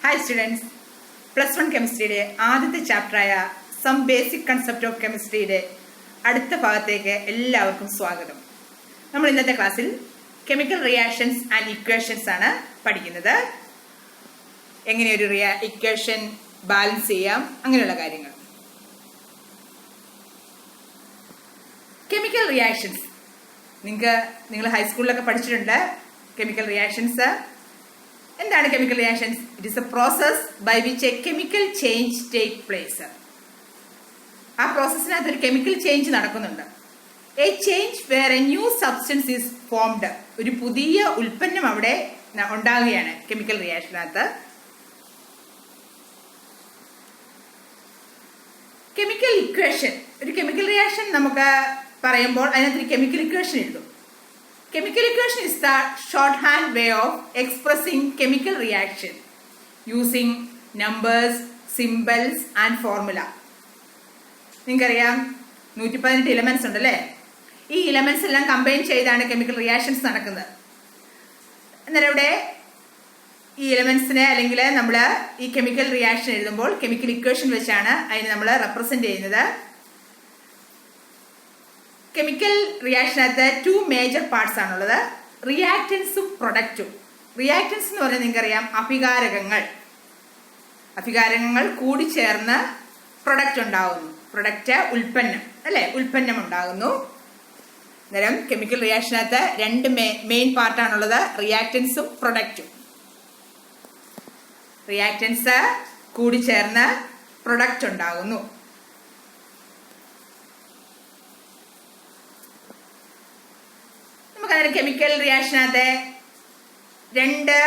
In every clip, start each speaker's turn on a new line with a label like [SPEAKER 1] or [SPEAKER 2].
[SPEAKER 1] Hi students, +1 കെമിസ്ട്രിയുടെ ആദ്യത്തെ ചാപ്റ്ററായ some basic concept of കെമിസ്ട്രിയുടെ അടുത്ത ഭാഗത്തേക്ക് എല്ലാവർക്കും സ്വാഗതം. നമ്മൾ ഇന്നത്തെ ക്ലാസ്സിൽ കെമിക്കൽ റിയാക്ഷൻസ് ആൻഡ് ഇക്വേഷൻസ് ആണ് പഠിക്കുന്നത്. എങ്ങനെ ഒരു ഇക്വേഷൻ ബാലൻസ് ചെയ്യാം, അങ്ങനെയുള്ള കാര്യങ്ങൾ. കെമിക്കൽ റിയാക്ഷൻസ് നിങ്ങൾ ഹൈസ്കൂളിലൊക്കെ പഠിച്ചിട്ടുണ്ട്. കെമിക്കൽ റിയാക്ഷൻസ് എന്താണ്? Chemical reactions it is a process by which a chemical change take place. ആ പ്രോസസ്സിനകത്ത് ഒരു കെമിക്കൽ ചേഞ്ച് നടക്കുന്നുണ്ട്. A change where a new substance is formed. ഒരു പുതിയ ഉൽപ്പന്നം അവിടെ ഉണ്ടാകുകയാണ് കെമിക്കൽ റിയാക്ഷനകത്ത്. കെമിക്കൽ ഇക്വേഷൻ, ഒരു കെമിക്കൽ റിയാക്ഷൻ നമുക്ക് പറയുമ്പോൾ അതിനകത്തൊരു കെമിക്കൽ ഇക്വേഷൻ എഴുതും. Chemical equation is the shorthand way of expressing chemical reaction using numbers, symbols and formula. നിങ്ങൾക്കറിയാം 118 എലമെന്റ്സ് ഉണ്ടല്ലേ. ഈ എലമെന്റ്സ് എല്ലാം കമ്പൈൻ ചെയ്താണ് കെമിക്കൽ റിയാക്ഷൻസ് നടക്കുന്നത്. അന്നേരം ഇവിടെ ഈ എലമെന്റ്സിനെ അല്ലെങ്കിൽ നമ്മൾ ഈ കെമിക്കൽ റിയാക്ഷൻ എഴുതുമ്പോൾ കെമിക്കൽ ഇക്വേഷൻ വെച്ചാണ് അതിനെ നമ്മൾ റെപ്രസെന്റ് ചെയ്യുന്നത്. കെമിക്കൽ റിയാക്ഷനകത്ത് 2 മേജർ പാർട്സ് ആണുള്ളത്, റിയാക്റ്റൻസും പ്രൊഡക്റ്റും. റിയാക്റ്റൻസ് എന്ന് പറഞ്ഞാൽ നിങ്ങൾക്കറിയാം അഭികാരകങ്ങൾ കൂടി ചേർന്ന് പ്രൊഡക്റ്റ് ഉണ്ടാകുന്നു. പ്രൊഡക്റ്റ് ഉൽപ്പന്നം അല്ലെ, ഉൽപ്പന്നം ഉണ്ടാകുന്നു. അന്നേരം കെമിക്കൽ റിയാക്ഷനകത്ത് 2 മെയിൻ പാർട്ടാണുള്ളത്, റിയാക്റ്റൻസും പ്രൊഡക്റ്റും. റിയാക്റ്റൻസ് കൂടി ചേർന്ന് പ്രൊഡക്റ്റ് ഉണ്ടാകുന്നു. കെമിക്കൽ റിയാക്ഷനകത്തെ 2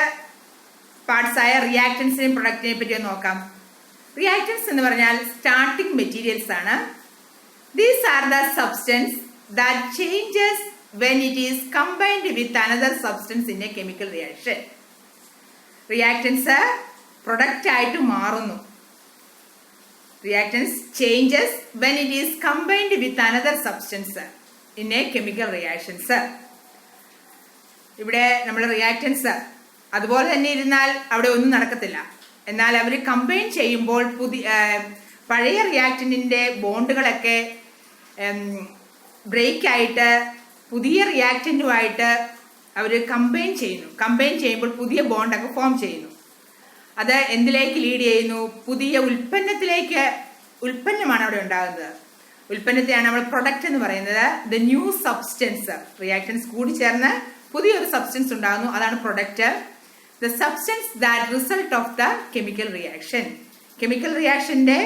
[SPEAKER 1] പാർട്സ് ആയ റിയാക്റ്റൻസിനെയും പ്രൊഡക്റ്റിനെ പറ്റി ഒന്ന് നോക്കാം. റിയാക്റ്റൻസ് എന്ന് പറഞ്ഞാൽ സ്റ്റാർട്ടിംഗ് മെറ്റീരിയൽസ് ആണ്. These are the substance that changes when it is combined with another substance in a chemical reaction. Reactance product ആയിട്ട് മാറുന്നു. Reactance changes when it is combined with another substance in a chemical reactions. ഇവിടെ നമ്മൾ reactance അതുപോലെ തന്നെ ഇരുന്നാൽ അവിടെ ഒന്നും നടക്കത്തില്ല. എന്നാൽ അവർ കമ്പൈൻ ചെയ്യുമ്പോൾ പഴയ റിയാക്റ്റന്റിന്റെ ബോണ്ടുകളൊക്കെ ബ്രേക്ക് ആയിട്ട് പുതിയ റിയാക്റ്റന്റുമായിട്ട് അവർ കമ്പൈൻ ചെയ്യുന്നു. കമ്പൈൻ ചെയ്യുമ്പോൾ പുതിയ ബോണ്ടൊക്കെ ഫോം ചെയ്യുന്നു. അത് എന്തിലേക്ക് ലീഡ് ചെയ്യുന്നു? പുതിയ ഉൽപ്പന്നമാണ് അവിടെ ഉണ്ടാകുന്നത്. ഉൽപ്പന്നത്തെയാണ് നമ്മൾ പ്രൊഡക്റ്റ് എന്ന് പറയുന്നത്. ദ ന്യൂ സബ്സ്റ്റൻസ്, റിയാക്റ്റൻസ് കൂടി ചേർന്ന് പുതിയൊരു സബ്സ്റ്റൻസ് ഉണ്ടാകുന്നു, അതാണ് product. The substance that result of the chemical reaction. Chemical റിയാക്ഷന്റെ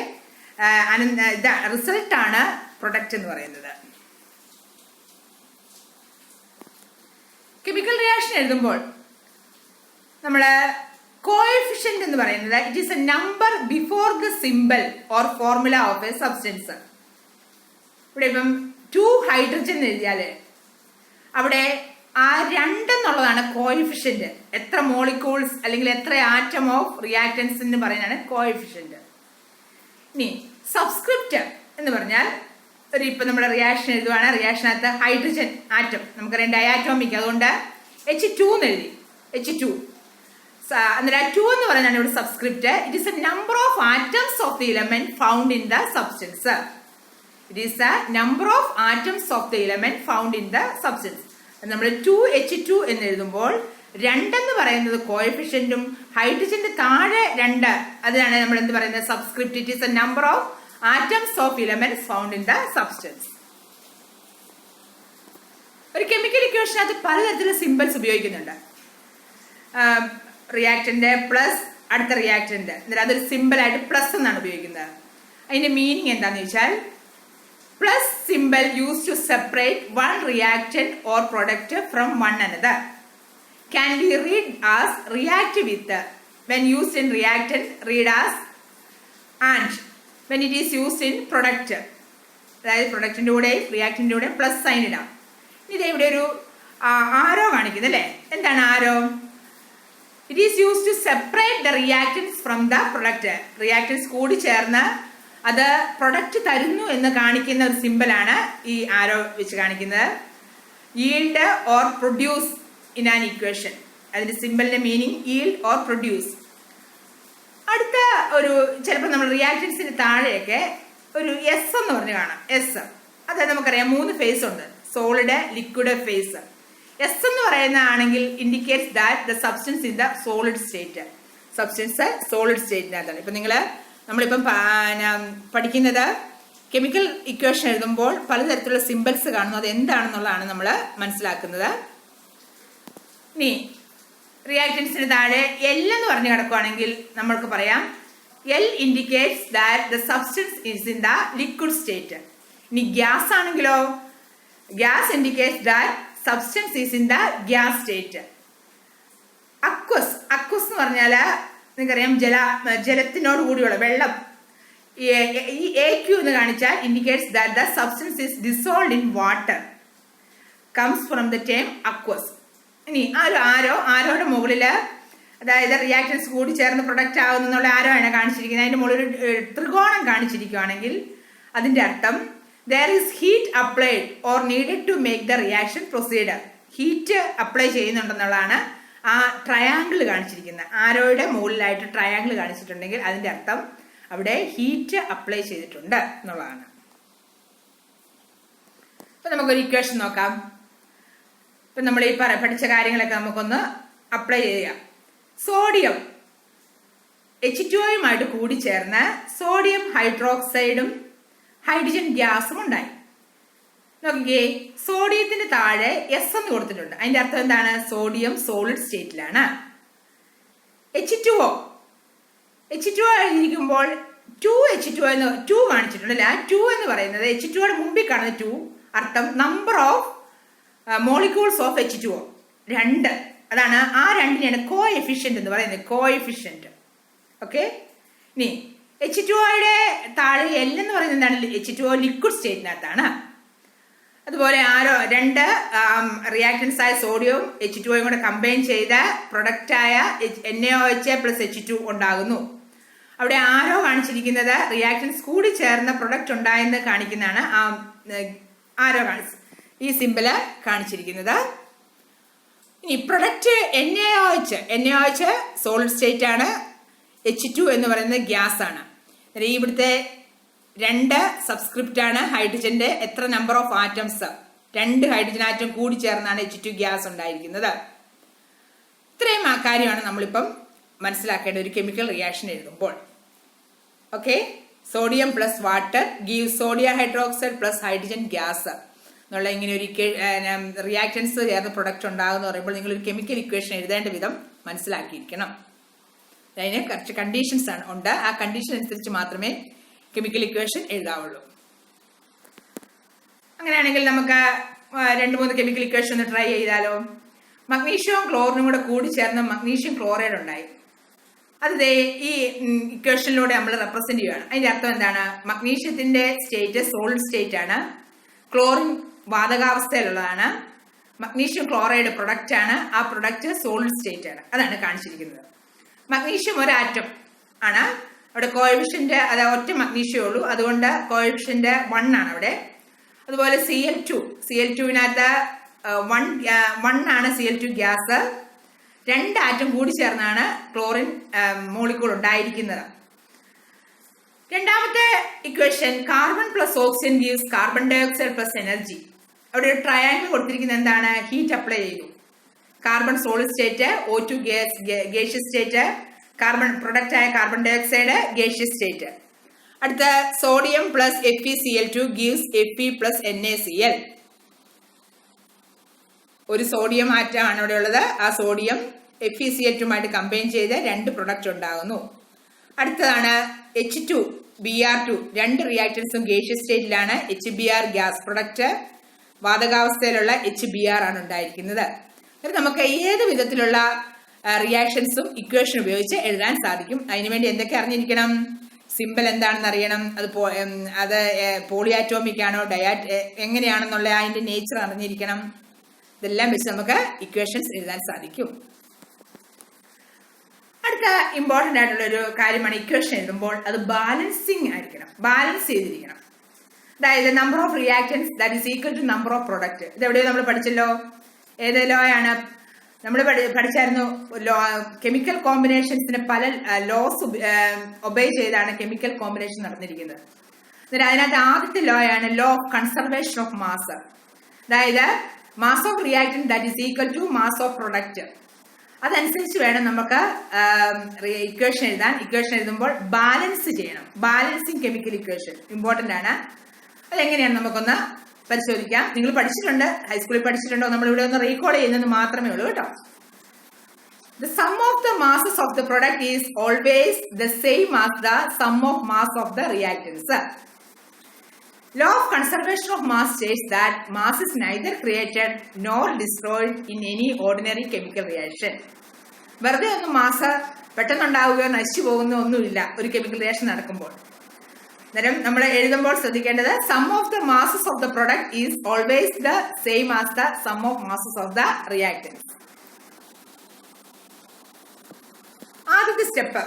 [SPEAKER 1] റിസൾട്ട് ആണ് പ്രൊഡക്റ്റ് എന്ന് പറയുന്നത്. കെമിക്കൽ റിയാക്ഷൻ എഴുതുമ്പോൾ നമ്മൾ കോഎഫിഷ്യന്റ് എന്ന് പറയുന്നത് it is a number before the symbol or formula of a substance. ഇവിടെ ഇപ്പം 2 ഹൈഡ്രജൻ എഴുതിയാല് അവിടെ ആ 2 എന്നുള്ളതാണ് കോഎഫിഷ്യന്റ്. എത്ര മോളിക്യൂൾസ് അല്ലെങ്കിൽ എത്ര ആറ്റം ഓഫ് റിയാക്റ്റൻസ് എന്ന് പറയുന്നതാണ് കോഎഫിഷ്യന്റ്. ഇനി സബ്സ്ക്രിപ്റ്റ് എന്ന് പറഞ്ഞാൽ ഇപ്പൊ നമ്മുടെ റിയാക്ഷൻ എഴുതുവാണ്. റിയാക്ഷനകത്ത് ഹൈഡ്രജൻ ആറ്റം നമുക്കറിയാം ഡയാറ്റോമിക്, അതുകൊണ്ട് H2 എന്ന് എഴുതി. H2 അന്നേരം 2 എന്ന് പറയുന്നതാണ് ഇവിടെ subscript. It is a number of atoms of the element found in the substance. It is a number of atoms of the element found in the substance. നമ്മൾ 2H2 എന്ന് എഴുതുമ്പോൾ 2 എന്ന് പറയുന്നത് കോഎഫിഷ്യന്റും ഹൈഡ്രജന്റെ താഴെ 2 അതിനാണ് നമ്മൾ എന്ത് പറയുന്നത്? Subscript. It is a number of atoms of elements found in the substance. ഒരു കെമിക്കൽ ഇക്വേഷനകത്ത് പലതരത്തിലുള്ള സിമ്പിൾസ് ഉപയോഗിക്കുന്നുണ്ട്. റിയാക്ടന്റ് പ്ലസ് അടുത്ത റിയാക്ടന്റ്, അതൊരു സിമ്പിൾ ആയിട്ട് പ്ലസ് എന്നാണ് ഉപയോഗിക്കുന്നത്. അതിന്റെ മീനിങ് എന്താന്ന് വെച്ചാൽ plus symbol used to separate one reactant or product from one another can be read as react with. When used in reactant, read as and. When it is used in product, അതായത് പ്രൊഡക്റ്റിന്റെ കൂടെ റിയാക്ടന്റിന്റെ കൂടെ plus sine ഇടാം. ഇത് ഇവിടെ ഒരു ആരോ കാണിക്കുന്നത് അല്ലേ? എന്താണ് arrow? It is use to separate the reactants from the product. Reactants കൂടി ചേർന്ന് അത് പ്രൊഡക്റ്റ് തരുന്നു എന്ന് കാണിക്കുന്ന ഒരു സിമ്പിളാണ് ഈ ആരോ വെച്ച് കാണിക്കുന്നത്. Yield or produce in an equation. അതിന്റെ സിമ്പിളിന്റെ മീനിങ് ഈൽഡ് ഓർ പ്രൊഡ്യൂസ്. അടുത്ത ഒരു ചിലപ്പോൾ നമ്മൾ റിയാക്റ്റൻസിന് താഴെയൊക്കെ ഒരു എസ് എന്ന് പറഞ്ഞ് കാണാം. എസ് അതായത് നമുക്കറിയാം 3 ഫേസ് ഉണ്ട്, സോളിഡ്, ലിക്വിഡ്, ഫേസ്. എസ് എന്ന് പറയുന്നതാണെങ്കിൽ indicates that the substance in the solid state. Substance solid സ്റ്റേറ്റിനകത്താണ്. ഇപ്പം നമ്മളിപ്പം പഠിക്കുന്നത് കെമിക്കൽ ഇക്വേഷൻ എഴുതുമ്പോൾ പലതരത്തിലുള്ള സിമ്പിൾസ് കാണുന്നു. അത് എന്താണെന്നുള്ളതാണ് നമ്മൾ മനസ്സിലാക്കുന്നത്. ഇനി റിയാക്റ്റൻസിന് താഴെ എൽ എന്ന് പറഞ്ഞു കിടക്കുകയാണെങ്കിൽ നമ്മൾക്ക് പറയാം L indicates that the substance is in the liquid state. ഇനി ഗ്യാസ് ആണെങ്കിലോ gas indicates that substance is in the gas state. Aqueous എന്ന് പറഞ്ഞാൽ നിങ്ങൾക്കറിയാം ജലത്തിനോട് കൂടിയുള്ള വെള്ളം. ഈ AQ എന്ന് കാണിച്ചാൽ indicates that the substance is dissolved in water, comes from the term aqueous. ഇനി ആരോയുടെ മുകളിൽ അതായത് റിയാക്റ്റൻസ് കൂടി ചേർന്ന് പ്രൊഡക്റ്റ് ആകുന്നുള്ള ആരോയാണ് കാണിച്ചിരിക്കുന്നത്. അതിൻ്റെ മുകളിൽ ഒരു ത്രികോണം കാണിച്ചിരിക്കുകയാണെങ്കിൽ അതിൻ്റെ അർത്ഥം there is heat applied or needed to make the reaction proceed. Heat apply ചെയ്യുന്നുണ്ടെന്നുള്ളതാണ് ആ ട്രയാങ്കിൾ കാണിച്ചിരിക്കുന്നത്. ആരോയുടെ മുകളിലായിട്ട് ട്രയാങ്കിൾ കാണിച്ചിട്ടുണ്ടെങ്കിൽ അതിൻ്റെ അർത്ഥം അവിടെ ഹീറ്റ് അപ്ലൈ ചെയ്തിട്ടുണ്ട് എന്നുള്ളതാണ്. ഇപ്പം നമുക്കൊരു ഇക്വേഷൻ നോക്കാം. ഇപ്പം നമ്മൾ ഈ പഠിച്ച കാര്യങ്ങളൊക്കെ നമുക്കൊന്ന് അപ്ലൈ ചെയ്യാം. സോഡിയം H2O കൂടി ചേർന്ന് സോഡിയം ഹൈഡ്രോക്സൈഡും ഹൈഡ്രജൻ ഗ്യാസും ഉണ്ടായി. നോക്കിക്കേ, സോഡിയത്തിന് താഴെ എസ് എന്ന് കൊടുത്തിട്ടുണ്ട്. അതിന്റെ അർത്ഥം എന്താണ്? Sodium solid സ്റ്റേറ്റിലാണ്. H2O എഴുതിയിരിക്കുമ്പോൾ 2H2O എന്ന് 2 കാണിച്ചിട്ടുണ്ട്. ആ 2 എന്ന് പറയുന്നത് H2O മുമ്പിൽ കാണുന്ന 2 അർത്ഥം number of molecules of H2O 2. അതാണ് ആ 2-നെയാണ് കോഎഫിഷ്യന്റ് എന്ന് പറയുന്നത്. കോഎഫിഷ്യന്റ്. ഓക്കെ. ഇനി H2O താഴെ എൽ എന്ന് പറയുന്നത് എന്താണ്? H2O liquid സ്റ്റേറ്റിനകത്താണ്. അതുപോലെ 2 റിയാക്റ്റൻസ് ആയ സോഡിയവും H2O കൂടെ കമ്പൈൻ ചെയ്ത പ്രൊഡക്റ്റായ NaOH + H2 ഉണ്ടാകുന്നു. അവിടെ ആരോ കാണിച്ചിരിക്കുന്നത് റിയാക്റ്റൻസ് കൂടി ചേർന്ന പ്രൊഡക്റ്റ് ഉണ്ടായെന്ന് കാണിക്കുന്നതാണ്. ആരോ ഈ സിമ്പിള് കാണിച്ചിരിക്കുന്നത്. ഇനി പ്രൊഡക്റ്റ് NaOH സോളിഡ് സ്റ്റേറ്റ് ആണ്. H2 എന്ന് പറയുന്നത് ഗ്യാസ് ആണ്. ഇവിടുത്തെ 2 സബ്സ്ക്രിപ്റ്റ് ആണ് ഹൈഡ്രജന്റെ. എത്ര number of atoms? 2 hydrogen atom കൂടി ചേർന്നാണ് H2 ഗ്യാസ് ഉണ്ടായിരിക്കുന്നത്. ഇത്രയും ആ കാര്യമാണ് നമ്മളിപ്പം മനസ്സിലാക്കേണ്ട ഒരു കെമിക്കൽ റിയാക്ഷൻ എഴുതുമ്പോൾ. Okay. Sodium plus water give sodium hydroxide plus hydrogen gas എന്നുള്ള ഇങ്ങനെ ഒരു റിയാക്റ്റൻസ് ചേർന്ന് പ്രൊഡക്റ്റ് ഉണ്ടാകുമെന്ന് പറയുമ്പോൾ നിങ്ങൾ ഒരു കെമിക്കൽ ഇക്വേഷൻ എഴുതേണ്ട വിധം മനസ്സിലാക്കിയിരിക്കണം. അതിന് കുറച്ച് കണ്ടീഷൻസ് ഉണ്ട്. ആ കണ്ടീഷൻ അനുസരിച്ച് മാത്രമേ കെമിക്കൽ ഇക്വേഷൻ എഴുതാവുള്ളൂ. അങ്ങനെയാണെങ്കിൽ നമുക്ക് 2-3 കെമിക്കൽ ഇക്വേഷൻ ഒന്ന് ട്രൈ ചെയ്താലോ. മഗ്നീഷ്യവും ക്ലോറിനും കൂടി ചേർന്ന് മഗ്നീഷ്യം ക്ലോറൈഡ് ഉണ്ടായി. അത് ഈ ഇക്വേഷനിലൂടെ നമ്മൾ റെപ്രസെന്റ് ചെയ്യുകയാണ്. അതിന്റെ അർത്ഥം എന്താണ്? മഗ്നീഷ്യത്തിന്റെ സ്റ്റേറ്റ് സോളിഡ് സ്റ്റേറ്റ് ആണ്. ക്ലോറിൻ വാതകാവസ്ഥയിലുള്ളതാണ്. മഗ്നീഷ്യം ക്ലോറൈഡ് പ്രൊഡക്റ്റ് ആണ്. ആ പ്രൊഡക്റ്റ് സോളിഡ് സ്റ്റേറ്റ് ആണ്. അതാണ് കാണിച്ചിരിക്കുന്നത്. മഗ്നീഷ്യം ഒരു ആറ്റം ആണ്. അവിടെ കോഎഫിഷ്യന്റ് അത് ഒറ്റ മഗ്നീഷ്യമേ ഉള്ളൂ. അതുകൊണ്ട് കോഎഫിഷ്യന്റ് 1 ആണ് അവിടെ. അതുപോലെ Cl2വിനകത്ത് 1 ആണ് Cl2 ഗ്യാസ്. 2 ആറ്റം കൂടി ചേർന്നാണ് ക്ലോറിൻ മോളിക്യൂൾ ഉണ്ടായിരിക്കുന്നത്. രണ്ടാമത്തെ equation carbon plus oxygen gives carbon dioxide plus energy. അവിടെ ഒരു ട്രയാങ്കിൾ കൊടുത്തിരിക്കുന്നത് എന്താണ്? ഹീറ്റ് അപ്ലൈ ചെയ്തു. Carbon solid state, O2 gaseous state, carbon product ആയ കാർബൺ ഡയോക്സൈഡ് ഗേഷ്യസ് സ്റ്റേറ്റ്. അടുത്ത sodium plus FeCl2 gives Fe plus NaCl. ഒരു sodium atom ആണ് ഇവിടെ ഉള്ളത്. ആ സോഡിയം FeCl2 കമ്പൈൻ ചെയ്ത് 2 പ്രൊഡക്റ്റ് ഉണ്ടാകുന്നു. അടുത്തതാണ് H2Br2. 2 റിയാക്റ്റൻസും ഗേഷ്യസ് സ്റ്റേറ്റിലാണ്. HBr ഗ്യാസ് പ്രൊഡക്റ്റ്, വാതകാവസ്ഥയിലുള്ള HBr ആണ് ഉണ്ടായിരിക്കുന്നത്. നമുക്ക് ഏത് വിധത്തിലുള്ള റിയാക്ഷൻസും ഇക്വേഷൻ ഉപയോഗിച്ച് എഴുതാൻ സാധിക്കും. അതിനുവേണ്ടി എന്തൊക്കെ അറിഞ്ഞിരിക്കണം? സിമ്പിൾ എന്താണെന്ന് അറിയണം. അത് പോളിയാറ്റോമിക് ആണോ എങ്ങനെയാണെന്നുള്ള അതിന്റെ നേച്ചർ അറിഞ്ഞിരിക്കണം. ഇതെല്ലാം വെച്ച് നമുക്ക് ഇക്വേഷൻസ് എഴുതാൻ സാധിക്കും. അടുത്ത ഇമ്പോർട്ടൻ്റ് ആയിട്ടുള്ള ഒരു കാര്യമാണ് ഇക്വേഷൻ എഴുതുമ്പോൾ അത് ബാലൻസിങ് ആയിരിക്കണം. ബാലൻസ് ചെയ്തിരിക്കണം. അതായത് number of reactants that is equal to number of product. ഇതെവിടെയോ നമ്മൾ പഠിച്ചല്ലോ. ഏത് ലോ ആണ്? നമ്മൾ പഠിച്ചായിരുന്നു കെമിക്കൽ കോമ്പിനേഷൻസിന് പല ലോസ് ഒബേ ചെയ്താണ് കെമിക്കൽ കോമ്പിനേഷൻ നടന്നിരിക്കുന്നത്. അതിനകത്ത് ആദ്യത്തെ ലോ ആണ് law of conservation of mass. അതായത് mass of reactant that is equal to mass of product. അതനുസരിച്ച് വേണം നമുക്ക് ഇക്വേഷൻ എഴുതാൻ. ഇക്വേഷൻ എഴുതുമ്പോൾ ബാലൻസ് ചെയ്യണം. ബാലൻസിങ് കെമിക്കൽ ഇക്വേഷൻ ഇമ്പോർട്ടന്റ് ആണ്. അതെങ്ങനെയാണ് നമുക്കൊന്ന് പരിശോധിക്കാം. നിങ്ങൾ പഠിച്ചിട്ടുണ്ട്, ഹൈസ്കൂളിൽ പഠിച്ചിട്ടുണ്ടോ? നമ്മളിവിടെ ഒന്ന് റീകോൾ ചെയ്യുന്നത് മാത്രമേ ഉള്ളൂ കേട്ടോ. The sum of the masses of the product is always the same as the sum of mass of the reactants. Law of conservation of mass states that mass is neither created nor destroyed in any ordinary chemical reaction. വെറുതെ ഒന്നും mass പെട്ടെന്നുണ്ടാവുകയോ നശിച്ചു പോകുന്നോ ഒന്നുമില്ല ഒരു chemical reaction നടക്കുമ്പോൾ. അന്നേരം നമ്മൾ എഴുതുമ്പോൾ ശ്രദ്ധിക്കേണ്ടത് sum of the masses of the product is always the same as the sum of masses of the reactants. ആദ്യത്തെ step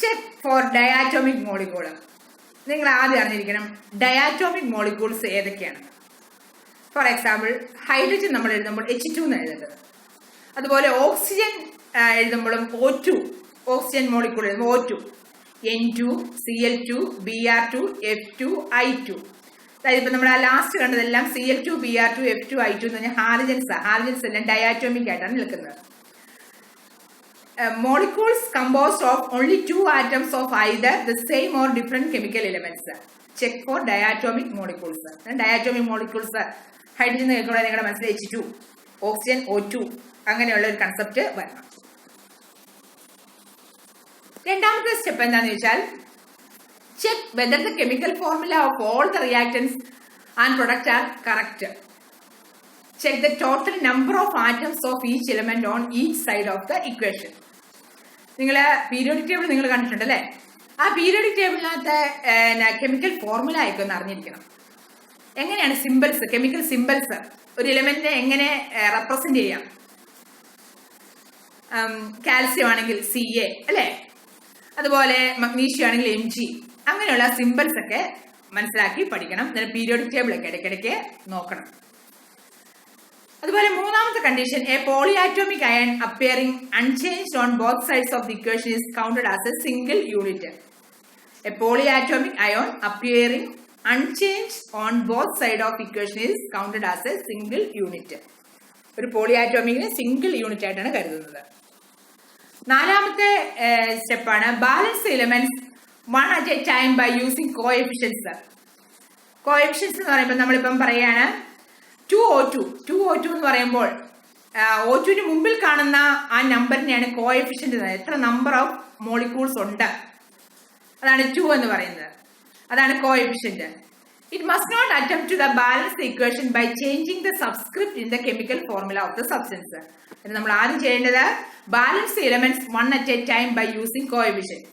[SPEAKER 1] check for diatomic molecule. നിങ്ങൾ ആദ്യം അറിഞ്ഞിരിക്കണം ഡയാറ്റോമിക് മോളിക്യൂൾസ് ഏതൊക്കെയാണ്. ഫോർ എക്സാമ്പിൾ ഹൈഡ്രജൻ നമ്മൾ എഴുതുമ്പോൾ H2 എന്ന് എഴുതേണ്ടത്. അതുപോലെ ഓക്സിജൻ എഴുതുമ്പോഴും O2 ഓക്സിജൻ മോളിക്യൂൾ എഴുതുമ്പോൾ O2, N2, Cl2, Br2, F2, I2. അതായത് ഇപ്പൊ നമ്മൾ ആ last കണ്ടതെല്ലാം Cl2, Br2, F2, I2 എന്ന് പറഞ്ഞാൽ ഹാലജൻസ് എല്ലാം ഡയാറ്റോമിക് ആയിട്ടാണ് നിൽക്കുന്നത്. Molecules composed of only 2 atoms of either the same or different chemical elements. Check for diatomic molecules. Diatomic molecules hydrogen കേൾക്കുമ്പോൾ നിങ്ങളുടെ മനസ്സിൽ H2, ഓക്സിജൻ O2 അങ്ങനെയുള്ള ഒരു കൺസെപ്റ്റ് വരണം. രണ്ടാമത്തെ സ്റ്റെപ്പ് എന്താണെന്ന് വെച്ചാൽ check whether the chemical formula of all the reactance and product are correct. Check the total number of atoms of each element on each side of the equation. നിങ്ങൾ periodic table നിങ്ങൾ കണ്ടിട്ടുണ്ട് അല്ലേ? ആ periodic ടേബിളിനകത്ത് chemical formula ആയിക്കോ എന്ന് അറിഞ്ഞിരിക്കണം. എങ്ങനെയാണ് symbols, chemical symbols ഒരു എലിമെന്റിനെ എങ്ങനെ റെപ്രസെന്റ് ചെയ്യാം? കാൽസ്യം ആണെങ്കിൽ Ca അല്ലേ, അതുപോലെ മഗ്നീഷ്യം ആണെങ്കിൽ Mg, അങ്ങനെയുള്ള സിമ്പിൾസ് ഒക്കെ മനസ്സിലാക്കി പഠിക്കണം. പീരിയോഡിക് ടേബിൾ ഒക്കെ ഇടയ്ക്കിടയ്ക്ക് നോക്കണം. അതുപോലെ മൂന്നാമത്തെ condition, a polyatomic ion appearing unchanged on both sides of the equation is counted as a single unit. A polyatomic ion appearing unchanged on both side of equation is counted as a single unit. ഒരു പോളിയാറ്റോമിക്കിനെ single unit ആയിട്ടാണ് കരുതുന്നത്. നാലാമത്തെ സ്റ്റെപ്പാണ് balance elements one at a time by using coefficients. Coefficients എന്ന് പറയുമ്പോൾ നമ്മളിപ്പം പറയാണ് 2O2 എന്ന് പറയുമ്പോൾ O2ന് മുമ്പിൽ കാണുന്ന ആ നമ്പറിനെയാണ് കോഎഫിഷ്യന്റ്. എത്ര നമ്പർ ഓഫ് മോളിക്യൂൾസ് ഉണ്ട് അതാണ് 2 എന്ന് പറയുന്നത്, അതാണ് coefficient. It must not attempt to the balance the equation by changing the subscript in the chemical formula of the substance. നമ്മൾ ആദ്യം ചെയ്യേണ്ടത് balance elements one at a time by using coefficient.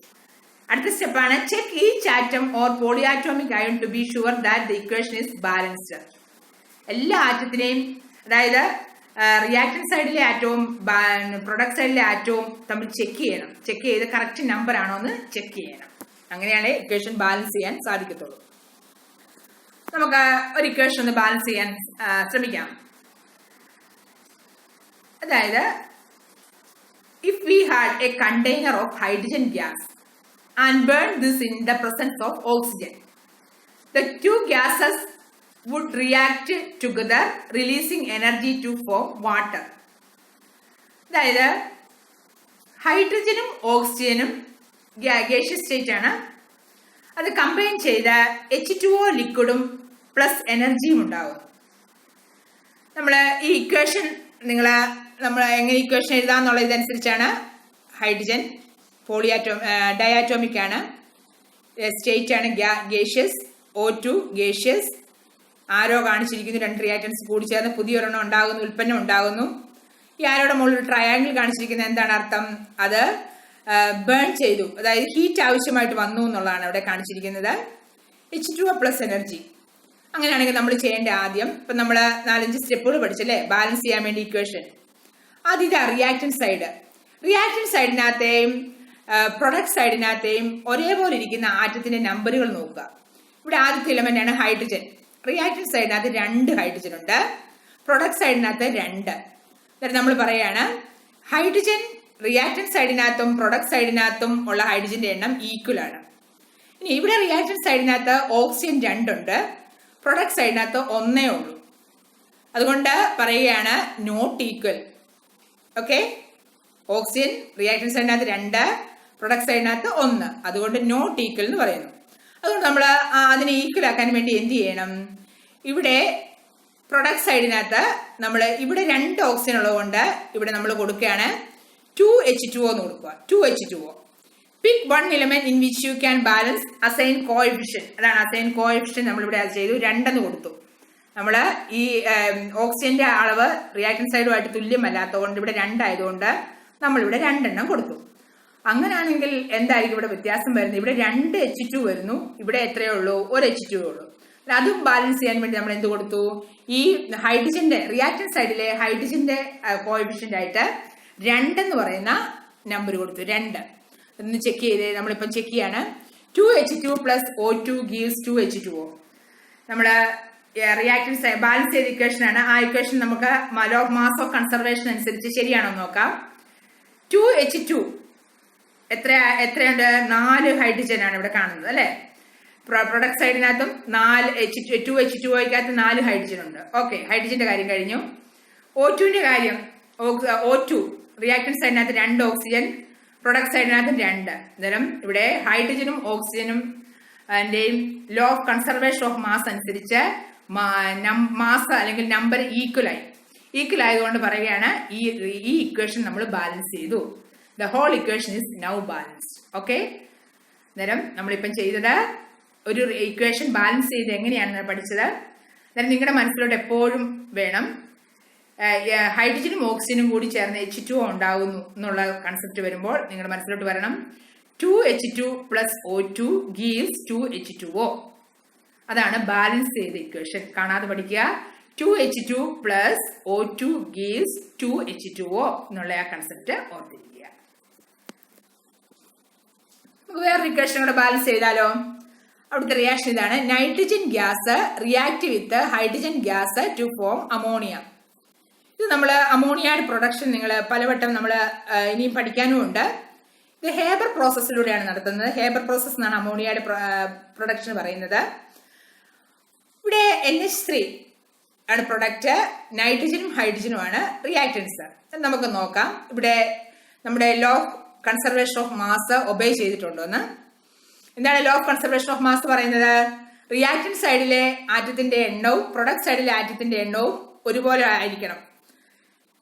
[SPEAKER 1] അടുത്ത സ്റ്റെപ്പാണ് check each atom or polyatomic ion to be sure that the equation is balanced. എല്ലാ ആറ്റത്തിനെയും, അതായത് reactant സൈഡിലെ ആറ്റവും product സൈഡിലെ ആറ്റവും തമ്മിൽ ചെക്ക് ചെയ്യണം. ചെക്ക് ചെയ്ത് കറക്റ്റ് നമ്പർ ആണോ എന്ന് ചെക്ക് ചെയ്യണം. അങ്ങനെയാണ് ഇക്വേഷൻ ബാലൻസ് ചെയ്യാൻ സാധിക്കത്തുള്ളൂ. നമുക്ക് ഒരു ഇക്വേഷൻ ഒന്ന് ബാലൻസ് ചെയ്യാൻ ശ്രമിക്കാം. അതായത് if we had a container of hydrogen gas and burned this in the presence of oxygen, the two gases would react together releasing energy to form water. അതായത് ഹൈഡ്രജനും ഓക്സിജനും ഗാസിയസ് സ്റ്റേറ്റ് ആണ്. അത് കമ്പൈൻ ചെയ്ത H2O ലിക്വിഡും പ്ലസ് എനർജിയും ഉണ്ടാകും. നമ്മൾ ഈ ഇക്വേഷൻ നമ്മൾ എങ്ങനെ ഇക്വേഷൻ എഴുതാന്നുള്ള ഇതനുസരിച്ചാണ്. ഹൈഡ്രജൻ ഡയാറ്റോമിക് ആണ്, സ്റ്റേറ്റ് ആണ് ഗേഷ്യസ്, O2 ഗേഷ്യസ്, ആരോ കാണിച്ചിരിക്കുന്നു, 2 റിയാക്ടൻസ് കൂടി ചേർന്ന് പുതിയൊരെണ്ണം ഉണ്ടാകുന്നു, ഉൽപ്പന്നം ഉണ്ടാകുന്നു. ഈ ആരോടെ മുകളിൽ ട്രയാങ്കിൾ കാണിച്ചിരിക്കുന്നത് എന്താണ് അർത്ഥം? അത് ബേൺ ചെയ്തു, അതായത് ഹീറ്റ് ആവശ്യമായിട്ട് വന്നു എന്നുള്ളതാണ് അവിടെ കാണിച്ചിരിക്കുന്നത്. H2O plus energy. അങ്ങനെയാണെങ്കിൽ നമ്മൾ ചെയ്യേണ്ട ആദ്യം ഇപ്പം നമ്മൾ 4-5 സ്റ്റെപ്പുകൾ പഠിച്ചല്ലേ ബാലൻസ് ചെയ്യാൻ വേണ്ടി ഇക്വേഷൻ. ആദ്യം ഇതാ റിയാക്ടൻ സൈഡ്. റിയാക്ടൻ സൈഡിനകത്തെയും പ്രൊഡക്റ്റ് സൈഡിനകത്തെയും ഒരേപോലെ ഇരിക്കുന്ന ആറ്റത്തിന്റെ നമ്പറുകൾ നോക്കുക. ഇവിടെ ആദ്യത്തെ എലമെന്റ് ആണ് ഹൈഡ്രജൻ. റിയാക്ടൻ സൈഡിനകത്ത് 2 ഹൈഡ്രജൻ ഉണ്ട്, പ്രൊഡക്റ്റ് സൈഡിനകത്ത് 2. എന്നിട്ട് നമ്മൾ പറയാണ് ഹൈഡ്രജൻ റിയാക്ടൻ സൈഡിനകത്തും പ്രൊഡക്റ്റ് സൈഡിനകത്തും ഉള്ള ഹൈഡ്രജന്റെ എണ്ണം ഈക്വൽ ആണ്. ഇനി ഇവിടെ റിയാക്ടൻ സൈഡിനകത്ത് ഓക്സിജൻ 2 ഉണ്ട്, പ്രൊഡക്റ്റ് സൈഡിനകത്ത് 1 ഉള്ളൂ. അതുകൊണ്ട് പറയുകയാണ് not equal. Okay, oxygen reactant സൈഡിനകത്ത് 2, പ്രൊഡക്റ്റ് സൈഡിനകത്ത് 1, അതുകൊണ്ട് നോട്ട് ഈക്വൽ എന്ന് പറയുന്നു. അതുകൊണ്ട് നമ്മൾ അതിനെ ഈക്വൽ ആക്കാൻ വേണ്ടി എന്ത് ചെയ്യണം? ഇവിടെ പ്രൊഡക്റ്റ് സൈഡിനകത്ത് നമ്മൾ ഇവിടെ 2 ഓക്സിജൻ ഉള്ളതുകൊണ്ട് ഇവിടെ നമ്മൾ കൊടുക്കുകയാണ് 2H2O എന്ന് കൊടുക്കുക. 2H2O. Pick 1 element in which you can balance assign coefficient. അതാണ് അസൈൻ കോഎഫിഷ്യന്റ്. നമ്മളിവിടെ അത് ചെയ്തു, 2 എന്ന് കൊടുത്തു. നമ്മൾ ഈ ഓക്സിജന്റെ അളവ് റിയാക്ടൻ സൈഡുമായിട്ട് തുല്യമല്ലാത്തതുകൊണ്ട് ഇവിടെ 2 ആയതുകൊണ്ട് നമ്മളിവിടെ 2 എണ്ണം കൊടുത്തു. അങ്ങനെയാണെങ്കിൽ എന്തായിരിക്കും ഇവിടെ വ്യത്യാസം വരുന്നത്? ഇവിടെ 2 H2 വരുന്നു, ഇവിടെ എത്രയേ ഉള്ളൂ? 1 H2 ഉള്ളൂ. അതും ബാലൻസ് ചെയ്യാൻ വേണ്ടി നമ്മൾ എന്ത് കൊടുത്തു? ഈ ഹൈഡ്രജന്റെ റിയാക്ടൻ സൈഡിലെ ഹൈഡ്രജന്റെ കോഎഫിഷ്യന്റ് ആയിട്ട് 2 എന്ന് പറയുന്ന നമ്പർ കൊടുത്തു. 2 ഒന്ന് ചെക്ക് ചെയ്തേ. നമ്മളിപ്പം ചെക്ക് ചെയ്യാണ്. 2H2 plus O2 gives 2H2O. നമ്മൾ റിയാക്ടൻ ബാലൻസ് ചെയ്ത ഇക്വേഷൻ ആണ്. ആ ഇക്വേഷൻ നമുക്ക് മാസ് ഓഫ് കൺസർവേഷൻ അനുസരിച്ച് ശരിയാണോ നോക്കാം. 2H2 എത്രയുണ്ട്? 4 ഹൈഡ്രജൻ ആണ് ഇവിടെ കാണുന്നത് അല്ലെ. പ്രൊഡക്റ്റ് സൈഡിനകത്തും 2H2O 4 ഹൈഡ്രജൻ ഉണ്ട്. ഓക്കെ, ഹൈഡ്രജന്റെ കാര്യം കഴിഞ്ഞു. O2ന്റെ കാര്യം, O2 റിയാക്ടൻ സൈഡിനകത്ത് 2 ഓക്സിജൻ, പ്രൊഡക്റ്റ് സൈഡിനകത്ത് 2. അന്നേരം ഇവിടെ ഹൈഡ്രജനും ഓക്സിജനും law of conservation of mass അനുസരിച്ച് മാസ് അല്ലെങ്കിൽ നമ്പർ ഈക്വൽ ആയതുകൊണ്ട് പറയുകയാണ് ഈ ഇക്വേഷൻ നമ്മൾ ബാലൻസ് ചെയ്തു. The whole equation is now balanced. Okay, അന്നേരം നമ്മളിപ്പം ചെയ്തത് ഒരു ഇക്വേഷൻ ബാലൻസ് ചെയ്ത് എങ്ങനെയാണ് പഠിച്ചത്. അന്നേരം നിങ്ങളുടെ മനസ്സിലോട്ട് എപ്പോഴും വേണം ഹൈഡ്രജനും ഓക്സിജനും കൂടി ചേർന്ന് H2O ഉണ്ടാകുന്നു എന്നുള്ള കൺസെപ്റ്റ് വരുമ്പോൾ നിങ്ങളുടെ മനസ്സിലോട്ട് വരണം 2H2 plus O2 gives 2H2O. അതാണ് ബാലൻസ് ചെയ്ത ഇക്വേഷൻ. കാണാതെ പഠിക്കുക. 2H2 plus O2 gives 2H2O എന്നുള്ള ആ കൺസെപ്റ്റ് ഓർത്തിരിക്കുക. നമുക്ക് വേറൊരു ഇക്വേഷൻ കൂടെ ബാലൻസ് ചെയ്താലോ? അവിടുത്തെ റിയാക്ഷൻ ഇതാണ്. Nitrogen gas react with hydrogen gas to form ammonia. ഇത് നമ്മൾ അമോണിയയുടെ പ്രൊഡക്ഷൻ നിങ്ങൾ പലവട്ടം നമ്മൾ ഇനിയും പഠിക്കാനും ഉണ്ട്. ഇത് ഹേബർ പ്രോസസ്സിലൂടെയാണ് നടത്തുന്നത്. ഹേബർ പ്രോസസ് എന്നാണ് അമോണിയയുടെ പ്രൊഡക്ഷൻ പറയുന്നത്. ഇവിടെ NH3 ആണ് പ്രൊഡക്റ്റ്, നൈട്രജനും ഹൈഡ്രജനുമാണ് റിയാക്ടൻസ്. നമുക്ക് നോക്കാം ഇവിടെ നമ്മുടെ law of conservation of mass obey ചെയ്തിട്ടുണ്ടോന്ന്. എന്താണ് law of conservation of mass പറയുന്നത്? റിയാക്ടൻ സൈഡിലെ ആറ്റത്തിന്റെ എണ്ണവും പ്രൊഡക്റ്റ് സൈഡിലെ ആറ്റത്തിന്റെ എണ്ണവും ഒരുപോലെ ആയിരിക്കണം.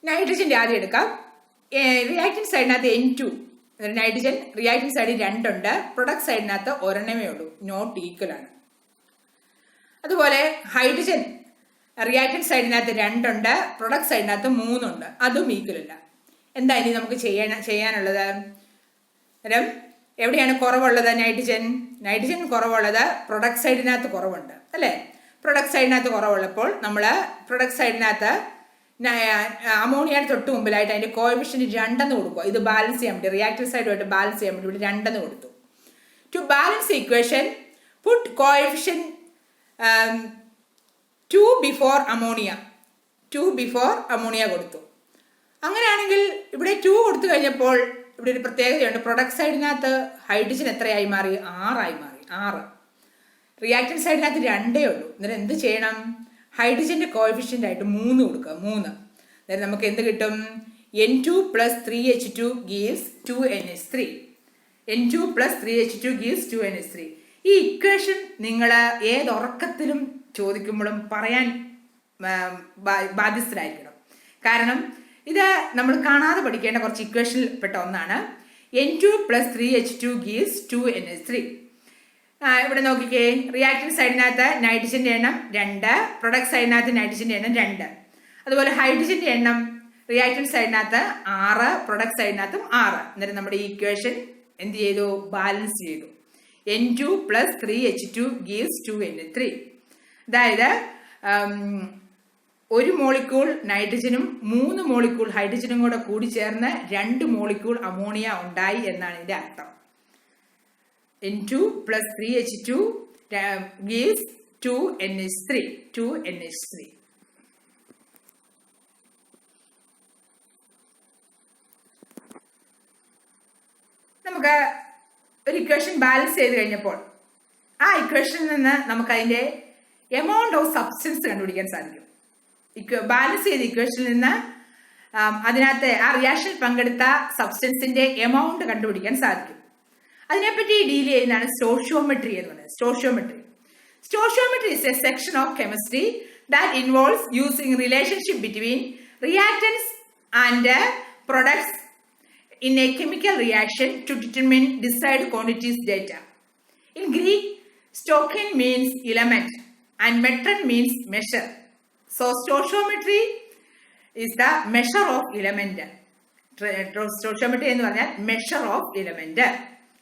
[SPEAKER 1] നൈട്രജന്റെ ആദ്യം എടുക്കാം. റിയാക്ടൻ സൈഡിനകത്ത് N2 നൈട്രജൻ, റിയാക്ടൻ സൈഡിൽ 2 ഉണ്ട്, പ്രൊഡക്റ്റ് സൈഡിനകത്ത് 1 ഉള്ളൂ, നോട്ട് ഈക്വൽ ആണ്. അതുപോലെ ഹൈഡ്രജൻ റിയാക്ടൻ സൈഡിനകത്ത് 2 ഉണ്ട്, പ്രൊഡക്റ്റ് സൈഡിനകത്ത് 3 ഉണ്ട്, അതും ഈക്വൽ അല്ല. എന്താ ഇനി നമുക്ക് ചെയ്യാനുള്ളത്? എവിടെയാണ് കുറവുള്ളത്? നൈട്രജൻ കുറവുള്ളത് പ്രൊഡക്റ്റ് സൈഡിനകത്ത് കുറവുണ്ട് അല്ലേ. പ്രൊഡക്റ്റ് സൈഡിനകത്ത് കുറവുള്ളപ്പോൾ നമ്മൾ പ്രൊഡക്റ്റ് സൈഡിനകത്ത് അമോണിയയുടെ തൊട്ട് മുമ്പിലായിട്ട് അതിന്റെ കോഎഫിഷ്യന്റ് 2 എന്ന് കൊടുക്കുക. ഇത് ബാലൻസ് ചെയ്യാൻ വേണ്ടി, റിയാക്ടീവ് സൈഡുമായിട്ട് ബാലൻസ് ചെയ്യാൻ വേണ്ടി ഇവിടെ 2 എന്ന് കൊടുത്തു. To balance equation put coefficient 2 before ammonia കൊടുത്തു. അങ്ങനെയാണെങ്കിൽ ഇവിടെ 2 കൊടുത്തു കഴിഞ്ഞപ്പോൾ ഇവിടെ ഒരു പ്രത്യേകതയുണ്ട്. പ്രൊഡക്റ്റ് സൈഡിനകത്ത് ഹൈഡ്രജൻ എത്രയായി മാറി? 6 ആയി മാറി. 6. റിയാക്ടൻ സൈഡിനകത്ത് 2 ഉള്ളൂ. അന്നേരം എന്ത് ചെയ്യണം? ഹൈഡ്രജന്റെ കോഎഫിഷ്യന്റ് ആയിട്ട് 3 കൊടുക്കുക. 3. അന്നേരം നമുക്ക് എന്ത് കിട്ടും? N2 plus 3H2 gives 2NH3. N2 plus 3H2 gives 2NH3. ഈ ഇക്വേഷൻ നിങ്ങൾ ഏതൊറക്കത്തിലും ചോദിക്കുമ്പോഴും പറയാൻ ബാധ്യസ്ഥരായിരിക്കണം. കാരണം ഇത് നമ്മൾ കാണാതെ പഠിക്കേണ്ട കുറച്ച് ഇക്വേഷനിൽ പെട്ട ഒന്നാണ്. N2 plus 3H2 gives 2NH3. ഇവിടെ നോക്കിക്കേ, റിയാക്ടൻ സൈഡിനകത്ത് നൈട്രജന്റെ എണ്ണം 2, പ്രൊഡക്റ്റ് സൈഡിനകത്ത് നൈട്രജന്റെ എണ്ണം 2. അതുപോലെ ഹൈഡ്രജന്റെ എണ്ണം റിയാക്ടൻ സൈഡിനകത്ത് 6, പ്രൊഡക്റ്റ് സൈഡിനകത്തും 6. അന്നേരം നമ്മുടെ ഈ ഇക്വേഷൻ എന്ത് ചെയ്തു? ബാലൻസ് ചെയ്തു. N2 plus 3H2 gives 2NH3. അതായത് 1 മോളിക്യൂൾ നൈട്രജനും 3 മോളിക്യൂൾ ഹൈഡ്രജനും കൂടെ കൂടി ചേർന്ന് 2 മോളിക്യൂൾ അമോണിയ ഉണ്ടായി എന്നാണ് ഇതിന്റെ അർത്ഥം. N2 plus 3H2 gives 2NH3. നമുക്ക് ഒരു ഇക്വേഷൻ ബാലൻസ് ചെയ്ത് കഴിഞ്ഞപ്പോൾ ആ ഇക്വേഷനിൽ നിന്ന് നമുക്ക് അതിൻ്റെ എമൗണ്ട് ഓഫ് സബ്സ്റ്റൻസ് കണ്ടുപിടിക്കാൻ സാധിക്കും. ബാലൻസ് ചെയ്ത ഇക്വേഷനിൽ നിന്ന് അതിനകത്ത് ആ റിയാക്ഷൻ പങ്കെടുത്ത സബ്സ്റ്റൻസിന്റെ എമൗണ്ട് കണ്ടുപിടിക്കാൻ സാധിക്കും. അതിനെപ്പറ്റി ഡീൽ ചെയ്യുന്നതാണ് സ്റ്റോഷിയോമെട്രി എന്ന് പറയുന്നത്. സ്റ്റോഷിയോമെട്രി is A section of chemistry that involves using relationship between reactance and products in a chemical reaction to determine desired quantities data. In Greek, stoichein means element and metron means measure. So stoichiometry is the measure of element. Stoichiometry എന്ന് പറഞ്ഞാൽ measure of element.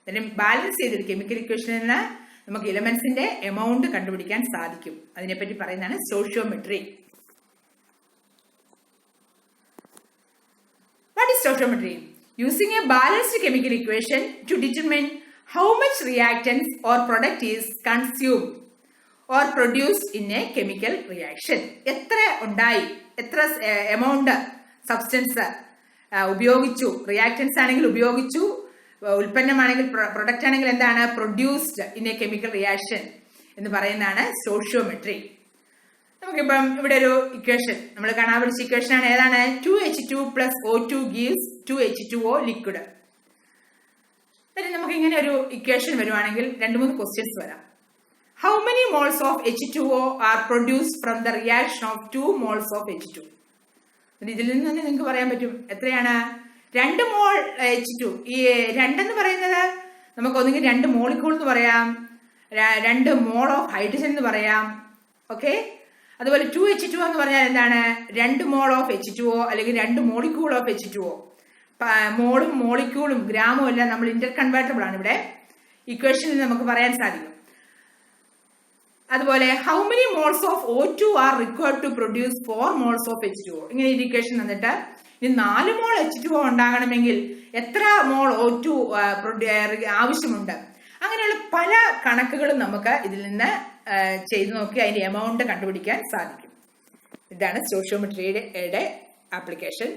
[SPEAKER 1] then balance ചെയ്തൊരു chemical ഇക്വേഷനിൽ നിന്ന് നമുക്ക് എലമെന്റ്സിന്റെ amount കണ്ടുപിടിക്കാൻ സാധിക്കും. അതിനെപ്പറ്റി പറയുന്നതാണ് സ്റ്റോഷിയോമെട്രി. What is stoichiometry? Using a balanced chemical equation to determine how much reactants or product is consumed or produced in a chemical reaction. എത്ര ഉണ്ടായി, എത്ര എമൗണ്ട് സബ്സ്റ്റൻസ് ഉപയോഗിച്ചു, റിയാക്ടൻസ് ആണെങ്കിൽ ഉപയോഗിച്ചു, ഉൽപ്പന്നമാണെങ്കിൽ പ്രൊഡക്റ്റ് ആണെങ്കിൽ എന്താണ് produced in a chemical reaction എന്ന് പറയുന്നതാണ് സ്റ്റോഷിയോമെട്രി. നമുക്കിപ്പം ഇവിടെ ഒരു ഇക്വേഷൻ നമ്മൾ കാണാൻ പഠിച്ച ഇക്വേഷൻ ആണ്. ഏതാണ്? 2H2 + O2 gives 2H2O liquid. നമുക്ക് ഇങ്ങനെ ഒരു ഇക്വേഷൻ വരുവാണെങ്കിൽ 2-3 ക്വസ്റ്റ്യൻസ് വരാം. How many moles of H2O are produced from the reaction of 2 moles of H2? ഇതിൽ നിന്ന് തന്നെ നിങ്ങൾക്ക് പറയാൻ പറ്റും എത്രയാണ്. 2 മോൾ H2. ഈ 2 എന്ന് പറയുന്നത് നമുക്ക് ഒന്നുകിൽ 2 മോളിക്യൂൾ എന്ന് പറയാം, 2 മോൾ ഓഫ് ഹൈഡ്രജൻ എന്ന് പറയാം. ഓക്കെ, അതുപോലെ 2H2 എന്ന് പറഞ്ഞാൽ എന്താണ്? 2 മോൾ ഓഫ് H2O അല്ലെങ്കിൽ 2 മോളിക്യൂൾ ഓഫ് H2O. മോളും മോളിക്യൂളും ഗ്രാമും എല്ലാം നമ്മൾ ഇന്റർ കൺവേർട്ടബിൾ ആണ് ഇവിടെ ഇക്വേഷനിൽ നമുക്ക് പറയാൻ സാധിക്കും. അതുപോലെ how many moles of O2 are required to produce 4 moles of H2O. ഇങ്ങനെ ഒരു ഇക്വേഷൻ തന്നിട്ട് ഇനി 4 മോൾ H2O ഉണ്ടാകണമെങ്കിൽ എത്ര മോൾ O2 ആവശ്യമുണ്ട്. അങ്ങനെയുള്ള പല കണക്കുകളും നമുക്ക് ഇതിൽ നിന്ന് ചെയ്ത് നോക്കി അതിന്റെ എമൗണ്ട് കണ്ടുപിടിക്കാൻ സാധിക്കും. ഇതാണ് സ്റ്റോഷിയോമെട്രിയുടെ ആപ്ലിക്കേഷൻ.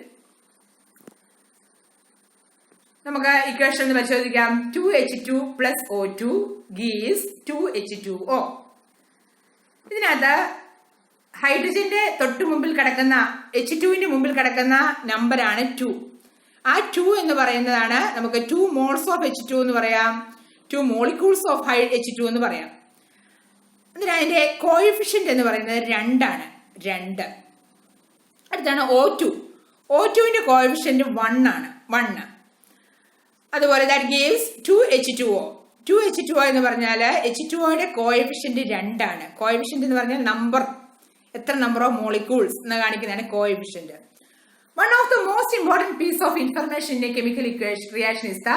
[SPEAKER 1] നമുക്ക് ഇക്വേഷൻ ഒന്ന് പരിശോധിക്കാം. 2H2 + O2 gives 2H2O. ഇതിനകത്ത് ഹൈഡ്രജന്റെ തൊട്ട് മുമ്പിൽ കിടക്കുന്ന H2വിന്റെ മുമ്പിൽ കിടക്കുന്ന നമ്പറാണ് 2. ആ 2 എന്ന് പറയുന്നതാണ് നമുക്ക് 2 മോൾസ് ഓഫ് H2 എന്ന് പറയാം, 2 മോളിക്യൂൾസ് ഓഫ് H2 എന്ന് പറയാം. അതിന്റെ കോഎഫിഷ്യന്റ് എന്ന് പറയുന്നത് 2 ആണ്. 2. അടുത്താണ് O2. O2വിന്റെ കോഎഫിഷ്യന്റ് 1 ആണ്. 1. അതുപോലെ ദാറ്റ് ഗീവ്സ് 2H2O. 2H2O എന്ന് പറഞ്ഞാൽ H2Oയുടെ കോഎഫിഷ്യന്റ് 2 ആണ്. കോഎഫിഷ്യന്റ് എന്ന് പറഞ്ഞാൽ നമ്പർ, എത്ര നമ്പർ ഓഫ് മോളിക്യൂൾസ് എന്ന് കാണിക്കുന്നതാണ് coefficient. One of the most important piece of information in a chemical reaction is the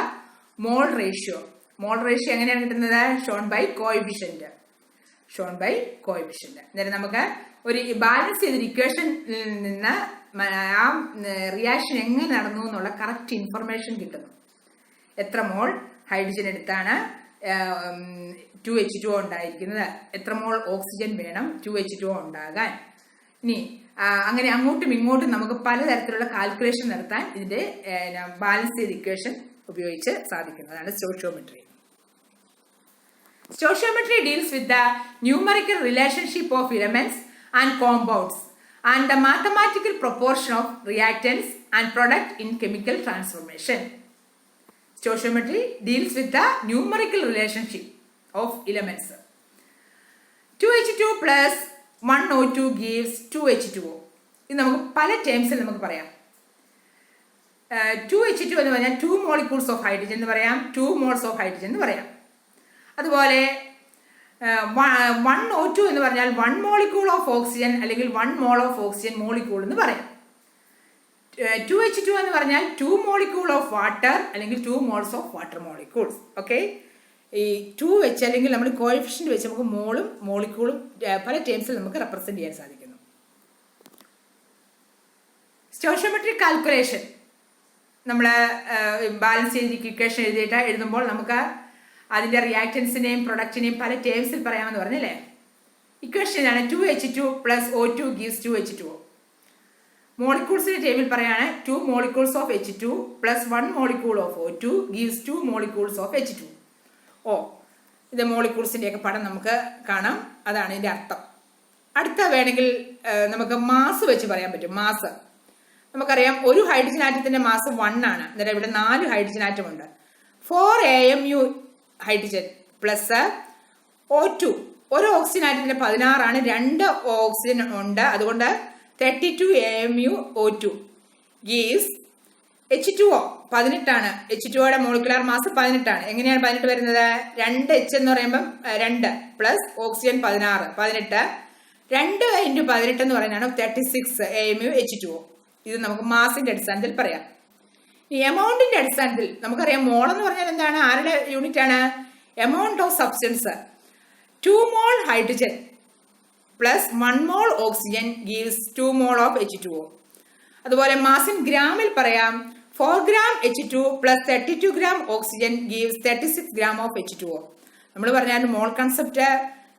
[SPEAKER 1] mole ratio. Mole ratio എങ്ങനെയാണ് കിട്ടുന്നത്? Shown by coefficient. അന്നേരം നമുക്ക് ഒരു ബാലൻസ് ചെയ്തൊരു ഇക്വേഷനിൽ നിന്ന് ആ റിയാക്ഷൻ എങ്ങനെ നടന്നു എന്നുള്ള കറക്റ്റ് ഇൻഫർമേഷൻ കിട്ടുന്നു. എത്ര മോൾ ഹൈഡ്രജൻ എടുത്താണ് 2H2O ഉണ്ടായിരിക്കുന്നത്, എത്ര മോൾ ഓക്സിജൻ വേണം 2H2O ഉണ്ടാകാൻ. ഇനി അങ്ങനെ അങ്ങോട്ടും ഇങ്ങോട്ടും നമുക്ക് പലതരത്തിലുള്ള കാൽക്കുലേഷൻ നടത്താൻ ഇതിന്റെ ബാലൻസ് ചെയ്ത ഇക്വേഷൻ ഉപയോഗിച്ച് സാധിക്കുന്നതാണ് സ്റ്റോഷിയോമെട്രി. Stoichiometry deals with the numerical relationship of elements and compounds and the mathematical proportion of reactants and product in chemical transformation. Stoichiometry deals with the numerical relationship of elements. 2H2 + 1O2 gives 2H2O. ഇത് നമുക്ക് പല ടേംസിൽ നമുക്ക് പറയാം. 2H2 എന്ന് പറഞ്ഞാൽ 2 molecules of hydrogen എന്ന് പറയാം, 2 moles of hydrogen എന്ന് പറയാം. അതുപോലെ 1O2 എന്ന് പറഞ്ഞാൽ 1 മോളിക്യൂൾ ഓഫ് ഓക്സിജൻ അല്ലെങ്കിൽ 1 മോൾ ഓഫ് ഓക്സിജൻ മോളിക്യൂൾ എന്ന് പറയാം. 2H2 എന്ന് പറഞ്ഞാൽ 2 മോളിക്യൂൾ ഓഫ് വാട്ടർ അല്ലെങ്കിൽ 2 moles of water molecules. Okay, ഈ 2 വെച്ച് അല്ലെങ്കിൽ നമ്മൾ കോഎഫിഷ്യന്റ് വെച്ച് നമുക്ക് മോളും മോളിക്യൂളും പല ടേംസിൽ നമുക്ക് റെപ്രസെന്റ് ചെയ്യാൻ സാധിക്കുന്നു. സ്റ്റോഷിയോമെട്രിക് കാൽക്കുലേഷൻ നമ്മൾ ബാലൻസ് ചെയ്ത് ഇക്വേഷൻ എഴുതുമ്പോൾ നമുക്ക് അതിന്റെ റിയാക്ടൻസിനെയും പ്രൊഡക്റ്റിനെയും പല ടേംസിൽ പറയാമെന്ന് പറഞ്ഞല്ലേ. ഇക്വേഷൻ ആണ് 2H2 + O2 gives 2H2O. മോളിക്യൂൾസിന്റെ table പറയാണ് 2 molecules of H2 plus 1 molecule of O2 gives 2 molecules of H2. ഇത് മോളിക്യൂൾസിന്റെ ഒക്കെ പടം നമുക്ക് കാണാം. അതാണ് ഇതിന്റെ അർത്ഥം. അടുത്ത വേണമെങ്കിൽ നമുക്ക് മാസ് വെച്ച് പറയാൻ പറ്റും. മാസ് നമുക്കറിയാം, ഒരു ഹൈഡ്രജൻ ആറ്റത്തിന്റെ മാസ് 1 ആണ്. അന്നേരം ഇവിടെ 4 ഹൈഡ്രജൻ ആറ്റം ഉണ്ട്. 4 AMU ഹൈഡ്രജൻ പ്ലസ് O2, ഒരു ഓക്സിജൻ ആറ്റത്തിന്റെ 16 ആണ്. 2 ഓക്സിജൻ ഉണ്ട്, അതുകൊണ്ട് 32 AMU O2 gives H2O 18 ആണ്. H2O മോളിക്കുലാർ മാസ് 18 ആണ്. എങ്ങനെയാണ് 18 വരുന്നത്? 2H എന്ന് പറയുമ്പം 2 പ്ലസ് ഓക്സിജൻ 16, 18, 2 × 18 എന്ന് പറയുന്നതാണ് 36 AMU H2O. ഇത് നമുക്ക് മാസിന്റെ അടിസ്ഥാനത്തിൽ പറയാം. ഈ എമൗണ്ടിന്റെ അടിസ്ഥാനത്തിൽ നമുക്കറിയാം, മോൾ എന്ന് പറഞ്ഞാൽ എന്താണ്? ആരുടെ യൂണിറ്റ് ആണ്? Amount of substance. 2 mol hydrogen plus 1 mol oxygen gives 2 mol of H2O. അതുപോലെ മാസ് ഇൻ ഗ്രാമിൽ പറയാം, 4 gram H2 plus 32 gram oxygen gives 36 gram of H2O. നമ്മൾ പറഞ്ഞാൽ മോൾ കൺസെപ്റ്റ്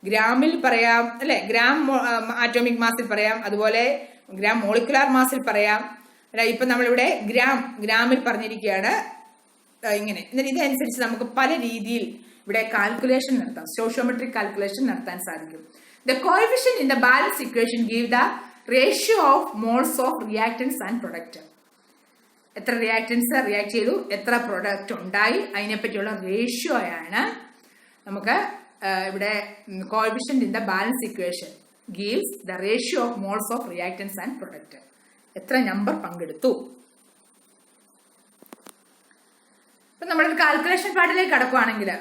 [SPEAKER 1] ഗ്രാമിൽ പറയാം, അല്ലെ? ഗ്രാം ആറ്റോമിക് മാസിൽ പറയാം, അതുപോലെ ഗ്രാം മോളിക്കുലാർ മാസിൽ പറയാം. ഇപ്പൊ നമ്മളിവിടെ ഗ്രാമിൽ പറഞ്ഞിരിക്കുകയാണ്. ഇങ്ങനെ ഇതനുസരിച്ച് നമുക്ക് പല രീതിയിൽ ഇവിടെ കാൽക്കുലേഷൻ നടത്താം, സ്റ്റോഷിയോമെട്രിക് കാൽക്കുലേഷൻ നടത്താൻ സാധിക്കും. The coefficient in the balance equation give the ratio of moles of reactants and product. എത്ര റിയാക്ടൻസ് റിയാക്ട് ചെയ്തു, എത്ര പ്രൊഡക്റ്റ് ഉണ്ടായി, അതിനെപ്പറ്റിയുള്ള റേഷ്യോ ആണ് നമുക്ക് ഇവിടെ coefficient in the balance equation gives the ratio of moles of reactants and product. എത്ര number പങ്കെടുത്തു. ഇപ്പൊ നമ്മളൊരു കാൽക്കുലേഷൻ പാർട്ടിലേക്ക് കടക്കുകയാണെങ്കിൽ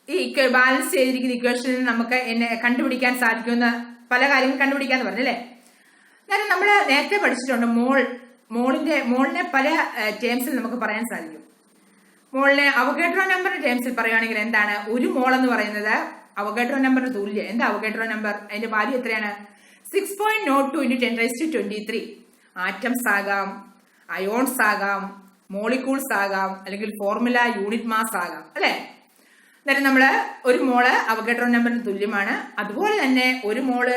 [SPEAKER 1] ഈ ബാലൻസ് ചെയ്തിരിക്കുന്ന ഇക്വേഷനിൽ നമുക്ക് കണ്ടുപിടിക്കാൻ സാധിക്കുമെന്ന് പല കാര്യങ്ങൾ കണ്ടുപിടിക്കാന്ന് പറഞ്ഞല്ലേ. അന്നേരം നമ്മൾ നേരത്തെ പഠിച്ചിട്ടുണ്ട്, മോളിനെ പല ടേംസിൽ നമുക്ക് പറയാൻ സാധിക്കും. മോളിനെ അവഗാഡ്രോ നമ്പറിന്റെ ടേംസിൽ പറയുകയാണെങ്കിൽ എന്താണ്? ഒരു മോൾ എന്ന് പറയുന്നത് അവഗാഡ്രോ നമ്പറിന് തുല്യം. എന്താ അവഗാഡ്രോ നമ്പർ? അതിന്റെ വാല്യൂ എത്രയാണ്? 6.02 × 10⁻23. ആറ്റംസ് ആകാം, അയോൺസ് ആകാം, മോളിക്യൂൾസ് ആകാം, അല്ലെങ്കിൽ ഫോർമുല യൂണിറ്റ് മാസ് ആകാം, അല്ലെ? അന്നേരം നമ്മള് ഒരു മോള് അവഗാഡ്രോ നമ്പറിന് തുല്യമാണ്. അതുപോലെ തന്നെ ഒരു മോള്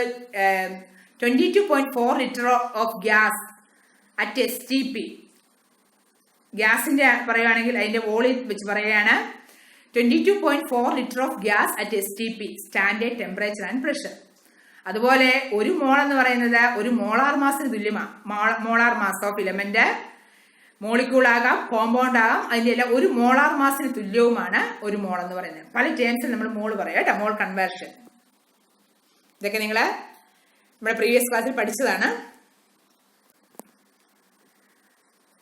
[SPEAKER 1] 22.4 litre of gas at STP. ഗ്യാസിന്റെ പറയുകയാണെങ്കിൽ അതിന്റെ വോളിയം വെച്ച് പറയുകയാണ് 22.4 litre of gas at STP, standard temperature and pressure. അതുപോലെ ഒരു മോൾ എന്ന് പറയുന്നത് ഒരു മോളാർ മാസിന് തുല്യമാണ്. Molar mass of element molecule ആകാം, കോമ്പൗണ്ട് ആകാം, അതിന്റെ എല്ലാം ഒരു മോളാർ മാസിന് തുല്യവുമാണ് ഒരു മോൾ എന്ന് പറയുന്നത്. പല ടേംസിൽ നമ്മൾ മോൾ പറയാം കേട്ടോ, മോൾ കൺവേർഷൻ. ഇതൊക്കെ നിങ്ങള് നമ്മുടെ പ്രീവിയസ് ക്ലാസ്സിൽ പഠിച്ചതാണ്.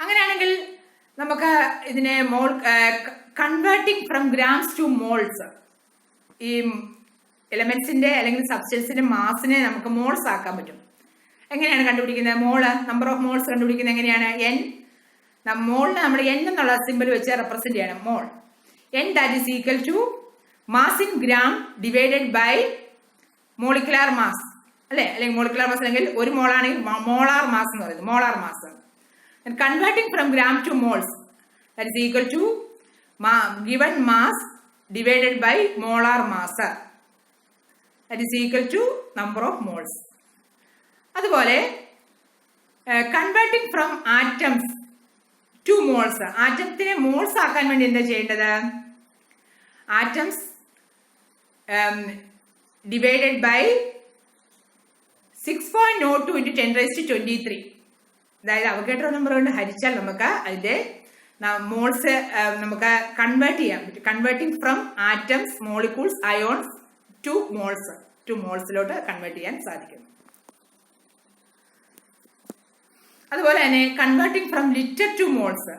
[SPEAKER 1] അങ്ങനെയാണെങ്കിൽ നമുക്ക് ഇതിനെ mole converting from grams to moles, ഈ എലമെന്റ്സിന്റെ അല്ലെങ്കിൽ സബ്സ്റ്റൻസിന്റെ മാസിനെ നമുക്ക് മോൾസ് ആക്കാൻ പറ്റും. എങ്ങനെയാണ് കണ്ടുപിടിക്കുന്നത്? മോള് നമ്പർ ഓഫ് മോൾസ് കണ്ടുപിടിക്കുന്നത് എങ്ങനെയാണ്? മോളിനെ നമ്മൾ N എന്നുള്ള സിമ്പിൾ വെച്ച് റെപ്രസെന്റ് ചെയ്യണം. Mole N that is equal to mass in gram divided by molecular mass, അല്ലെ? അല്ലെങ്കിൽ മോളിക്കുലാർ മാസ് അല്ലെങ്കിൽ ഒരു മോളാണെങ്കിൽ മോളാർ മാസ് എന്ന് പറയുന്നത്, molar mass. Converting from gram to moles that is equal to given mass divided by molar mass that is equal to number of moles. അതുപോലെ converting from atoms to moles, ആറ്റത്തിനെ moles ആക്കാൻ വേണ്ടി എന്താ ചെയ്യേണ്ടത്? Atoms divided by 6.02 × 10⁻23. അതായത് Avogadro number കൊണ്ട് ഹരിച്ചാൽ നമുക്ക് അതിന്റെ മോൾസ് നമുക്ക് കൺവേർട്ട് ചെയ്യാൻ പറ്റും. Converting from atoms, molecules, ions to മോൾസിലോട്ട് കൺവേർട്ട് ചെയ്യാൻ സാധിക്കും. അതുപോലെ തന്നെ converting from litre to moles,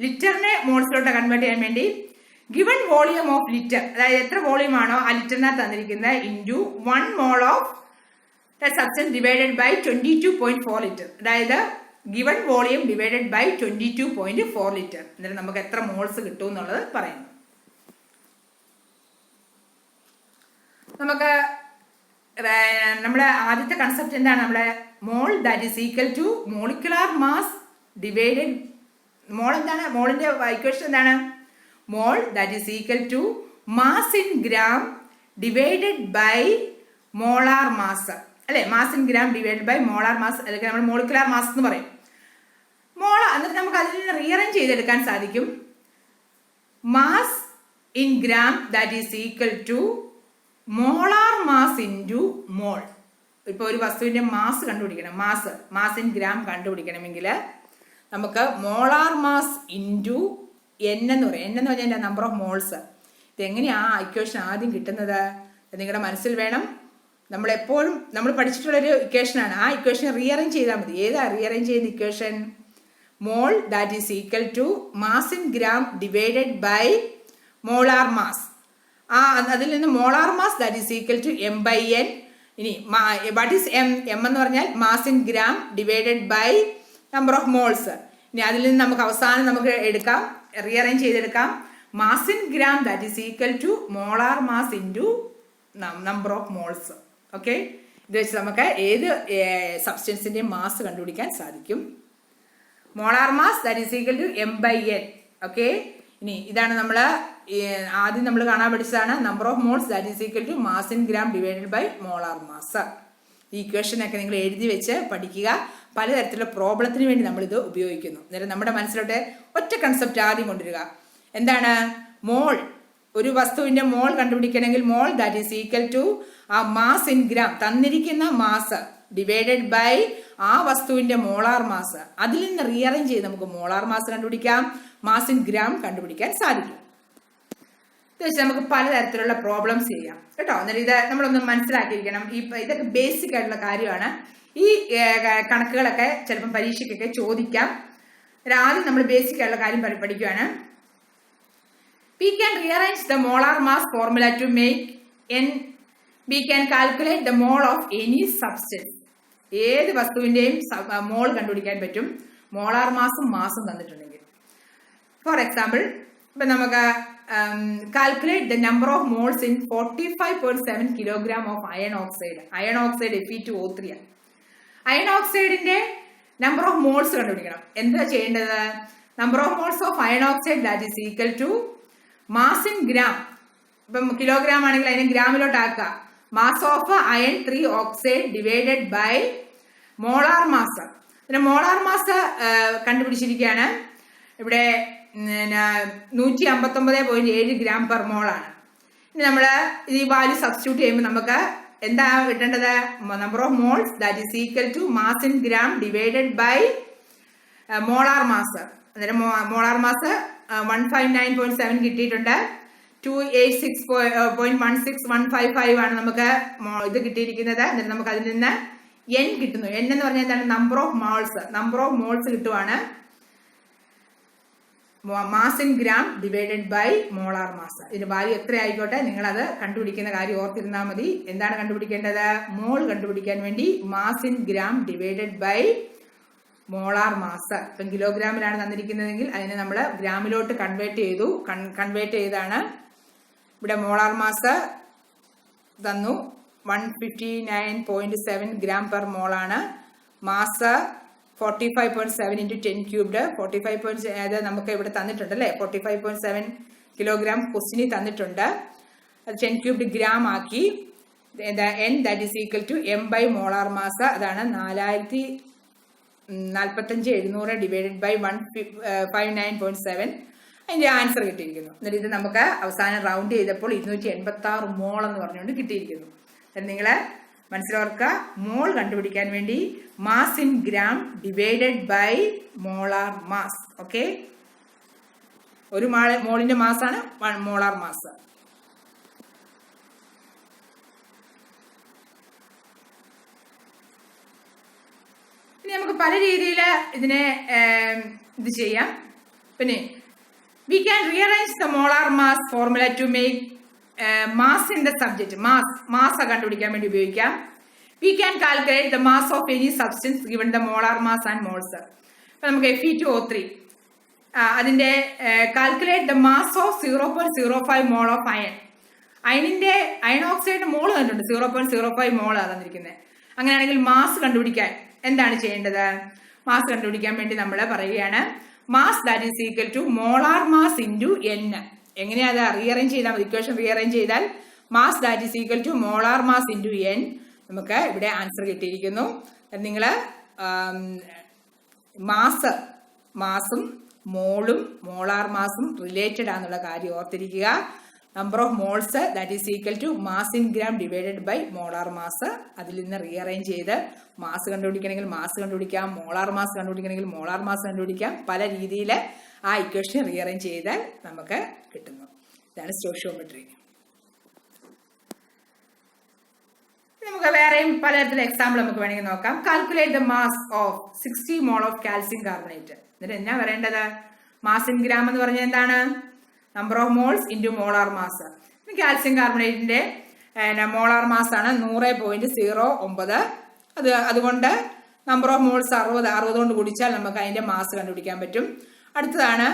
[SPEAKER 1] ലിറ്ററിനെ മോൾസിലോട്ട് കൺവേർട്ട് ചെയ്യാൻ വേണ്ടി ഗിവൺ വോളിയം ഓഫ് ലിറ്റർ, അതായത് എത്ര വോളിയം ആണോ ആ ലിറ്ററിനകത്ത് തന്നിരിക്കുന്നത്, into 1 mol of substance divided by 22.4 litre. അതായത് given volume divided by 22.4 litre. എന്നിട്ട് നമുക്ക് എത്ര മോൾസ് കിട്ടും എന്നുള്ളത് പറയുന്നു. നമുക്ക് നമ്മുടെ ആദ്യത്തെ കൺസെപ്റ്റ് എന്താണ്? നമ്മുടെ mole that is equal to molecular mass divided. Mole എന്താണ്? മോളിന്റെ ഇക്വേഷൻ എന്താണ്? Mole that is equal to mass in gram divided by molar mass. അല്ലെ, mass in gram divide by molar mass, അല്ലെങ്കിൽ നമ്മൾ മോളിക്കുലാർ മാസ് എന്ന് പറയും. എന്നിട്ട് നമുക്ക് അതിൽ നിന്ന് റീഅറേഞ്ച് ചെയ്തെടുക്കാൻ സാധിക്കും. Mass in gram that is equal to molar mass into mole. ഇപ്പോൾ ഒരു വസ്തുവിൻ്റെ മാസ് കണ്ടുപിടിക്കണം, മാസ് ഇൻ ഗ്രാം കണ്ടുപിടിക്കണമെങ്കിൽ നമുക്ക് മോളാർ മാസ് ഇൻറ്റു എൻ എന്ന് പറയും. എൻ എന്ന് പറഞ്ഞാൽ എൻ്റെ നമ്പർ ഓഫ് മോൾസ്. ഇതെങ്ങനെയാണ് ആ ഇക്വേഷൻ ആദ്യം കിട്ടുന്നത് നിങ്ങളുടെ മനസ്സിൽ വേണം. നമ്മളെപ്പോഴും നമ്മൾ പഠിച്ചിട്ടുള്ളൊരു ഇക്വേഷനാണ്. ആ ഇക്വേഷൻ റീഅറേഞ്ച് ചെയ്താൽ മതി. ഏതാ റീഅറേഞ്ച് ചെയ്യുന്ന equation? Mole that is equal to mass in gram divided by molar mass. അതിൽ നിന്ന് molar mass that is equal to M by N. ഇനി വാട്ട് ഈസ് എം? എം എന്ന് പറഞ്ഞാൽ mass in gram divided by number of moles. ഇനി അതിൽ നിന്ന് നമുക്ക് അവസാനം നമുക്ക് എടുക്കാം, റീഅറേഞ്ച് ചെയ്തെടുക്കാം. Mass in gram that is equal to molar mass into number of moles. Okay, ഇത് വെച്ച് നമുക്ക് ഏത് സബ്സ്റ്റൻസിൻ്റെ മാസ് കണ്ടുപിടിക്കാൻ സാധിക്കും. Molar mass that is equal to M by N. Okay, ഇനി ഇതാണ് നമ്മൾ ആദ്യം നമ്മൾ കാണാൻ പഠിച്ചതാണ്. Number of moles that is equal to mass in gram divided by molar mass. ഈ ഇക്വേഷനൊക്കെ നിങ്ങൾ എഴുതി വെച്ച് പഠിക്കുക. പലതരത്തിലുള്ള പ്രോബ്ലത്തിന് വേണ്ടി നമ്മളിത് ഉപയോഗിക്കുന്നു. അന്നേരം നമ്മുടെ മനസ്സിലോട്ട് ഒറ്റ കൺസെപ്റ്റ് ആദ്യം കൊണ്ടുവരിക. എന്താണ് മോൾ? ഒരു വസ്തുവിൻ്റെ മോൾ കണ്ടുപിടിക്കണമെങ്കിൽ മോൾ ദാറ്റ് ഈസ് ഈക്വൽ ടു ആ മാസ് ഇൻ ഗ്രാം, തന്നിരിക്കുന്ന മാസ് ഡിവൈഡഡ് ബൈ ആ വസ്തുവിൻ്റെ മോളാർ മാസ്. അതിൽ നിന്ന് റീഅറേഞ്ച് ചെയ്ത് നമുക്ക് മോളാർ മാസ് കണ്ടുപിടിക്കാം, മാസ് ഇൻ ഗ്രാം കണ്ടുപിടിക്കാൻ സാധിക്കും. ഇത് വെച്ച് നമുക്ക് പലതരത്തിലുള്ള പ്രോബ്ലംസ് ചെയ്യാം കേട്ടോ. അന്നേരം ഇത് നമ്മളൊന്ന് മനസ്സിലാക്കിയിരിക്കണം. ഇതൊക്കെ ബേസിക് ആയിട്ടുള്ള കാര്യമാണ്. ഈ കണക്കുകളൊക്കെ ചിലപ്പം പരീക്ഷയ്ക്കൊക്കെ ചോദിക്കാം. ആദ്യം നമ്മൾ ബേസിക് ആയിട്ടുള്ള കാര്യം പഠിക്കുകയാണ്. We can rearrange the molar mass formula to make we can calculate the mole of any substance. ഏത് വസ്തുവിൻ്റെയും മോൾ കണ്ടുപിടിക്കാൻ പറ്റും, മോളാർ മാസും തന്നിട്ടുണ്ടെങ്കിൽ. ഫോർ എക്സാമ്പിൾ, ഇപ്പം നമുക്ക് calculate the number of moles in 45.7 kilogram of iron oxide. Iron oxide Fe2O3 ആണ്. Iron ഓക്സൈഡിന്റെ number of moles കണ്ടുപിടിക്കണം. എന്താ ചെയ്യേണ്ടത്? Number of moles of iron oxide that is equal to mass in gram. ഇപ്പം kilogram ആണെങ്കിൽ അതിനെ ഗ്രാമിലോട്ട് ആക്കുക. Mass of iron 3 oxide divided by molar mass. പിന്നെ മോളാർ മാസ് കണ്ടുപിടിച്ചിരിക്കുകയാണ്. ഇവിടെ 159.7 ഗ്രാം പെർ മോളാണ്. ഇനി നമ്മൾ ഈ വാല്യൂ സബ്സ്റ്റിറ്റ്യൂട്ട് ചെയ്യുമ്പോൾ നമുക്ക് എന്താ കിട്ടേണ്ടത്? Number of moles that is equal to mass in gram divided by molar mass. അന്നേരം മോളാർ മാസ് 159.7 കിട്ടിയിട്ടുണ്ട്. 286.16155 ആണ് നമുക്ക് ഇത് കിട്ടിയിരിക്കുന്നത്. എന്നിട്ട് നമുക്ക് അതിൽ നിന്ന് എൻ കിട്ടുന്നു. എൻ എന്ന് പറഞ്ഞാൽ എന്താണ്? നമ്പർ ഓഫ് മോൾസ് കിട്ടുവാണ്. Mass in gram divided by molar mass. ഇതിന്റെ വാല്യൂ എത്ര ആയിക്കോട്ടെ, നിങ്ങളത് കണ്ടുപിടിക്കുന്ന കാര്യം ഓർത്തിരുന്നാൽ മതി. എന്താണ് കണ്ടുപിടിക്കേണ്ടത്? മോൾ കണ്ടുപിടിക്കാൻ വേണ്ടി mass in gram divided by molar mass. ഇപ്പം കിലോഗ്രാമിലാണ് തന്നിരിക്കുന്നതെങ്കിൽ അതിനെ നമ്മൾ ഗ്രാമിലോട്ട് കൺവേർട്ട് ചെയ്താണ്. ഇവിടെ മോളാർ മാസ് തന്നു 159.7 ഗ്രാം പെർ മോളാണ്. Mass 45.7 into 10 cubed. 45. നമുക്ക് ഇവിടെ തന്നിട്ടുണ്ട് അല്ലേ, 45.7 കിലോഗ്രാം ക്വസ്റ്റിനിൽ തന്നിട്ടുണ്ട്. അത് 10 cubed ഗ്രാം ആക്കി. n that is equal to m by molar mass. അതാണ് 4045,700 ഡിവൈഡഡ് ബൈ 159.7. അതിന്റെ ആൻസർ കിട്ടിയിരിക്കുന്നു. എന്നിട്ട് ഇത് നമുക്ക് അവസാനം റൗണ്ട് ചെയ്തപ്പോൾ 286 മോൾ എന്ന് പറഞ്ഞുകൊണ്ട് കിട്ടിയിരിക്കുന്നു. നിങ്ങൾ മനസ്സിലോർക്കുക, മോൾ കണ്ടുപിടിക്കാൻ വേണ്ടി mass in gram divided by molar mass. Okay, ഒരു മോളിന്റെ മാസാണ് മോളാർ മാസ്. ഇനി നമുക്ക് പല രീതിയിൽ ഇതിനെ ഇത് ചെയ്യാം. പിന്നെ we can rearrange the molar mass formula to make mass in the subject. mass കണ്ടുപിടിക്കാൻ വേണ്ടി ഉപയോഗിക്കാം. We can calculate the mass of any substance given the molar mass and moles. അപ്പോൾ നമുക്ക് Fe2O3 അതിന്റെ calculate the mass of 0.05 mole of iron. Iron oxide mole തന്നിട്ടുണ്ട്, 0.05 മോൾ തന്നിരിക്കുന്നത്. അങ്ങനെയാണെങ്കിൽ mass കണ്ടുപിടിക്കാൻ എന്താണ് ചെയ്യേണ്ടത്? മാസ് കണ്ടുപിടിക്കാൻ വേണ്ടി നമ്മൾ പറയുകയാണ് mass that is equal to molar mass into N. എങ്ങനെയാ അത് റീഅറേഞ്ച് ചെയ്താൽ മതി? ഇക്വേഷൻ റീഅറേഞ്ച് ചെയ്താൽ mass that is equal to molar mass into N. നമുക്ക് ഇവിടെ ആൻസർ കിട്ടിയിരിക്കുന്നു. നിങ്ങൾ മാസും മോളും മോളാർ മാസും റിലേറ്റഡ് ആണെന്നുള്ള കാര്യം ഓർത്തിരിക്കുക. Number of moles that is equal to mass in gram divided by molar mass. അതിൽ നിന്ന് റീഅറേഞ്ച് ചെയ്ത് മാസ് കണ്ടുപിടിക്കണമെങ്കിൽ മാസ് കണ്ടുപിടിക്കാം, മോളാർ മാസ് കണ്ടുപിടിക്കണമെങ്കിൽ മോളാർ മാസ് കണ്ടുപിടിക്കാം. പല രീതിയിൽ ആ ഇക്വേഷൻ റീഅറേഞ്ച് ചെയ്താൽ നമുക്ക് കിട്ടുന്നു. ഇതാണ് സ്റ്റോയിഷ്യോമെട്രി. നമുക്ക് വേറെയും പലതരത്തിലുള്ള എക്സാമ്പിൾ നമുക്ക് വേണമെങ്കിൽ നോക്കാം. Calculate the mass of 60 mole of calcium carbonate. എന്നിട്ട് എന്നാ വരേണ്ടത്? മാസ് ഇൻ ഗ്രാം എന്ന് പറഞ്ഞാൽ എന്താണ്? Number of moles into molar mass. Calcium കാർബണേറ്റിന്റെ മോളാർ മാസ് ആണ് 100.09. അതുകൊണ്ട് നമ്പർ ഓഫ് മോൾസ് 60 കൊണ്ട് ഗുണിച്ചാൽ നമുക്ക് അതിന്റെ മാസ് കണ്ടുപിടിക്കാൻ പറ്റും. അടുത്തതാണ്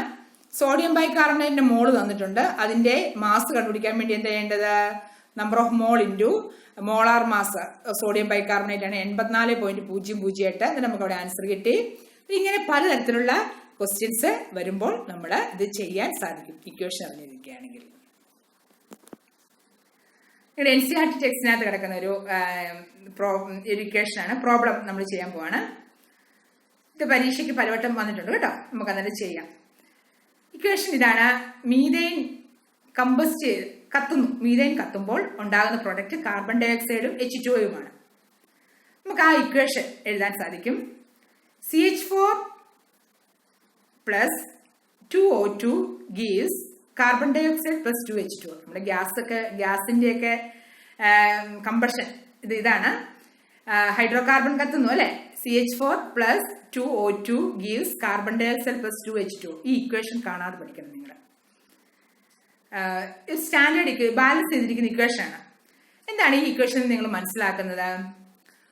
[SPEAKER 1] സോഡിയം ബൈകാർബണേറ്റിന്റെ മോള് തന്നിട്ടുണ്ട്. അതിന്റെ മാസ് കണ്ടുപിടിക്കാൻ വേണ്ടി എന്താ ചെയ്യേണ്ടത്? Number of mall into molar mass. Sodium bicarbonate ആണ് 84.008. എന്നിട്ട് നമുക്ക് അവിടെ ആൻസർ കിട്ടി. ഇങ്ങനെ പലതരത്തിലുള്ള ക്വസ്റ്റ്യൻസ് വരുമ്പോൾ നമ്മൾ ഇത് ചെയ്യാൻ സാധിക്കും ഇക്വേഷൻ അറിഞ്ഞിരിക്കുകയാണെങ്കിൽ. ഇവിടെ NCERT ടെക്സ്റ്റിനകത്ത് കിടക്കുന്ന ഒരു ഇക്വേഷനാണ്. പ്രോബ്ലം നമ്മൾ ചെയ്യാൻ പോവാണ്. ഇത് പരീക്ഷയ്ക്ക് പലവട്ടം വന്നിട്ടുണ്ട് കേട്ടോ. നമുക്ക് അന്നേരം ചെയ്യാം. ഇക്വേഷൻ ഇതാണ്. മീഥെയിൻ കത്തുന്നു. മീഥെയിൻ കത്തുമ്പോൾ ഉണ്ടാകുന്ന പ്രൊഡക്റ്റ് കാർബൺ ഡൈ ഓക്സൈഡും H2O-യുമാണ്. നമുക്ക് ആ ഇക്വേഷൻ എഴുതാൻ സാധിക്കും. CH4 plus 2O2 gives carbon dioxide plus 2H2O. നമ്മുടെ ഗ്യാസിന്റെ ഒക്കെ കമ്പഷൻ ഇതാണ്. ഹൈഡ്രോ കാർബൺ കത്തുന്നു അല്ലെ. CH4 plus 2O2 gives carbon dioxide plus 2H2O. ഈ ഇക്വേഷൻ കാണാതെ പഠിക്കണം നിങ്ങൾ. സ്റ്റാൻഡേർഡ് ബാലൻസ് ചെയ്തിരിക്കുന്ന ഇക്വേഷൻ ആണ്. എന്താണ് ഈ ഇക്വേഷൻ നിങ്ങൾ മനസ്സിലാക്കുന്നത്?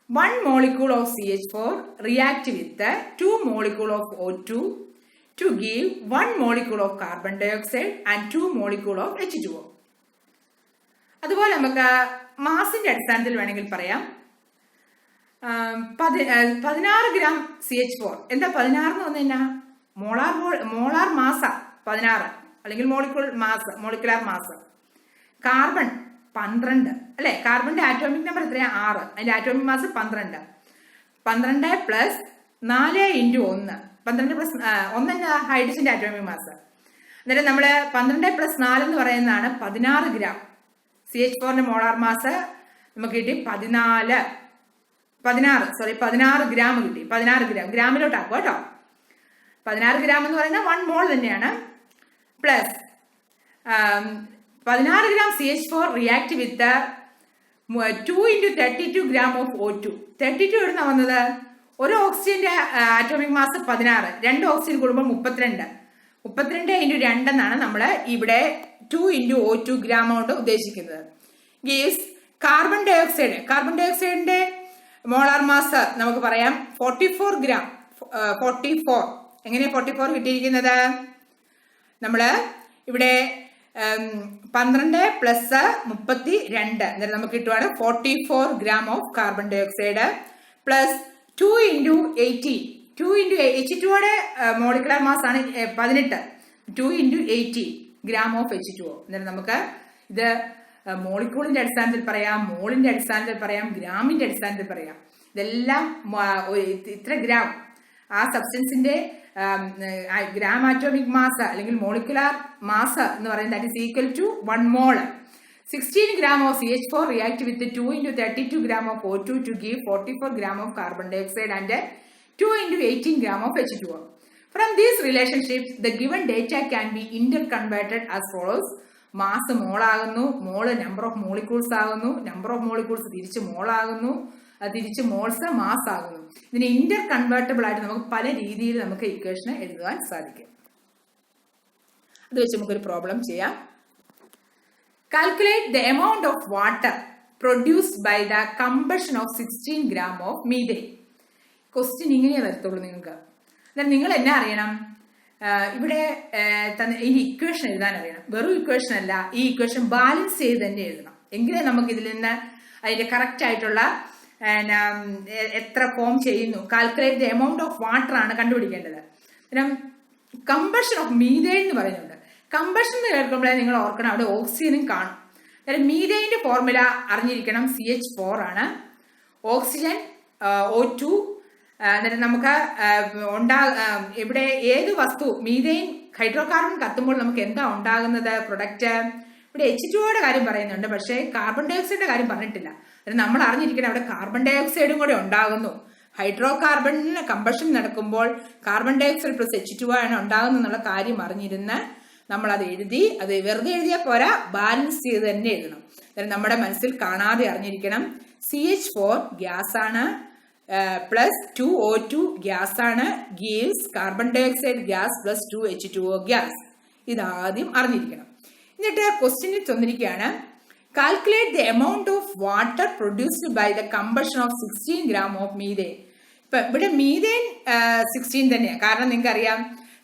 [SPEAKER 1] 1 molecule of CH4 react with 2 molecule of O2 to give 1 molecule of carbon dioxide and 2 molecule of H2O. അതുപോലെ നമുക്ക് മാസിന്റെ അടിസ്ഥാനത്തിൽ വേണമെങ്കിൽ പറയാം. 16 ഗ്രാം CH4. എന്താ 16 എന്ന് പറഞ്ഞു കഴിഞ്ഞാൽ മോളാർ മാസ 16 അല്ലെങ്കിൽ മോളിക്കുലാർ മാസ്. കാർബൺ 12 അല്ലെ. കാർബണിന്റെ ആറ്റോമിക് നമ്പർ എത്രയാ? 6. അതിന്റെ atomic mass 12. 12 plus 4 into 1. 12 plus 1 എന്താ? ഹൈഡ്രജന്റെ ആറ്റോമിക് മാസ്. അന്നേരം നമ്മള് 12 പ്ലസ് 4 എന്ന് പറയുന്നതാണ് 16 ഗ്രാം. CH4ന്റെ മോളാർ മാസ് നമുക്ക് കിട്ടി 16 ഗ്രാം കിട്ടി. 16 ഗ്രാം ഗ്രാമിലോട്ടാക്കുക കേട്ടോ. 16 ഗ്രാം എന്ന് പറയുന്നത് 1 മോൾ തന്നെയാണ്. Plus 16 gram CH4 react with 2 into 32 gram of O2. 32 എവിടുന്ന വന്നത്? ഒരു ഓക്സിജന്റെ ആറ്റോമിക് മാസ് 16. 2 ഓക്സിജൻ കൂടുമ്പോൾ 32. 32 into 2 എന്നാണ് നമ്മൾ ഇവിടെ 2 into O2 ഗ്രാം കൊണ്ട് ഉദ്ദേശിക്കുന്നത്. ഗീവ്സ് കാർബൺ ഡൈ ഓക്സൈഡിന്റെ മോളാർ മാസ് നമുക്ക് പറയാം 44 ഗ്രാം. 44 എങ്ങനെയാ 44 കിട്ടിയിരിക്കുന്നത്? നമ്മള് ഇവിടെ 12 പ്ലസ് 32 അന്നേരം നമുക്ക് കിട്ടുവാണ് 44 gram of carbon dioxide plus 2 into 18. 2 into H2O molecular mass ആണ് 18. 2 into 18 ഗ്രാം ഓഫ് H2O. അന്നേരം നമുക്ക് ഇത് മോളിക്യൂളിന്റെ അടിസ്ഥാനത്തിൽ പറയാം, മോളിന്റെ അടിസ്ഥാനത്തിൽ പറയാം, ഗ്രാമിന്റെ അടിസ്ഥാനത്തിൽ പറയാം. ഇതെല്ലാം ഇത്ര ഗ്രാം ആ സബ്സ്റ്റൻസിന്റെ ഗ്രാം ആറ്റോമിക് മാസ് അല്ലെങ്കിൽ മോളിക്കുലാർ മാസ് എന്ന് പറയുന്നത് that is equal to 1 mole. 16 gram of CH4 react with 2 into 32 gram of O2 to give 44 gram of carbon dioxide and 2 into 18 gram of H2O. From these relationships, the given data can be interconverted as follows. Mass mole ആകുന്നു, മോള് number of molecules ആകുന്നു, number of molecules തിരിച്ച് മോൾ ആകുന്നു, തിരിച്ച് moles mass ആകുന്നു. ഇതിന് Inter convertible ആയിട്ട് നമുക്ക് പല രീതിയിൽ നമുക്ക് ഇക്വേഷനെ എഴുതുവാൻ സാധിക്കും. അത് വെച്ച് നമുക്കൊരു പ്രോബ്ലം ചെയ്യാം. Calculate the amount of water produced by the combustion of 16 gram of methane. Question ഇങ്ങനെ വരത്തുള്ളൂ നിങ്ങൾക്ക്. എന്നാൽ നിങ്ങൾ എന്നാ അറിയണം? ഇവിടെ ഈ ഇക്വേഷൻ എഴുതാൻ അറിയണം. വെറും ഇക്വേഷൻ അല്ല, ഈ ഇക്വേഷൻ ബാലൻസ് ചെയ്ത് തന്നെ എഴുതണം. എങ്കിലേ നമുക്ക് ഇതിൽ നിന്ന് അതിന്റെ കറക്റ്റ് ആയിട്ടുള്ള എത്ര ഫോം ചെയ്യുന്നു, calculate the amount of water ആണ് കണ്ടുപിടിക്കേണ്ടത്. പിന്നെ കമ്പഷൻ ഓഫ് മീഥെയിൻ എന്ന് പറയുന്നുണ്ട്. കമ്പഷൻ എന്ന് കേൾക്കുമ്പോഴേ നിങ്ങൾ ഓർക്കണം അവിടെ ഓക്സിജനും കാണും. അതായത് മീഥെയിന്റെ ഫോർമുല അറിഞ്ഞിരിക്കണം. CH4 ആണ്. Oxygen O2. എന്നിട്ട് നമുക്ക് ഇവിടെ ഏത് വസ്തു മീഥെയിൻ ഹൈഡ്രോ കാർബൺ കത്തുമ്പോൾ നമുക്ക് എന്താ ഉണ്ടാകുന്നത് പ്രൊഡക്റ്റ്? ഇവിടെ H2O കാര്യം പറയുന്നുണ്ട്, പക്ഷേ കാർബൺ ഡൈ ഓക്സൈഡിന്റെ കാര്യം പറഞ്ഞിട്ടില്ല. നമ്മൾ അറിഞ്ഞിരിക്കണം അവിടെ കാർബൺ ഡൈ ഓക്സൈഡും കൂടെ ഉണ്ടാകുന്നു. ഹൈഡ്രോ കാർബണിന് കമ്പഷൻ നടക്കുമ്പോൾ carbon dioxide plus H2O ആണ് ഉണ്ടാകുന്നത് എന്നുള്ള കാര്യം അറിഞ്ഞിരുന്ന് നമ്മൾ അത് എഴുതി. അത് വെറുതെ എഴുതിയാൽ പോരാ, ബാലൻസ് ചെയ്ത് തന്നെ എഴുതണം. നമ്മുടെ മനസ്സിൽ കാണാതെ അറിഞ്ഞിരിക്കണം CH4 ഗ്യാസ് ആണ്, പ്ലസ് 2O2 ഗ്യാസ് ആണ്, gives carbon dioxide gas plus 2H2O gas. ഇതാദ്യം അറിഞ്ഞിരിക്കണം. എന്നിട്ട് ക്വസ്റ്റ്യനിൽ തന്നിരിക്കുകയാണ്, calculate the amount of water produced by the combustion of 16 gram of methane. ഇപ്പൊ ഇവിടെ മീഥെയിൻ 16 തന്നെയാണ്. കാരണം നിങ്ങൾക്ക് അറിയാം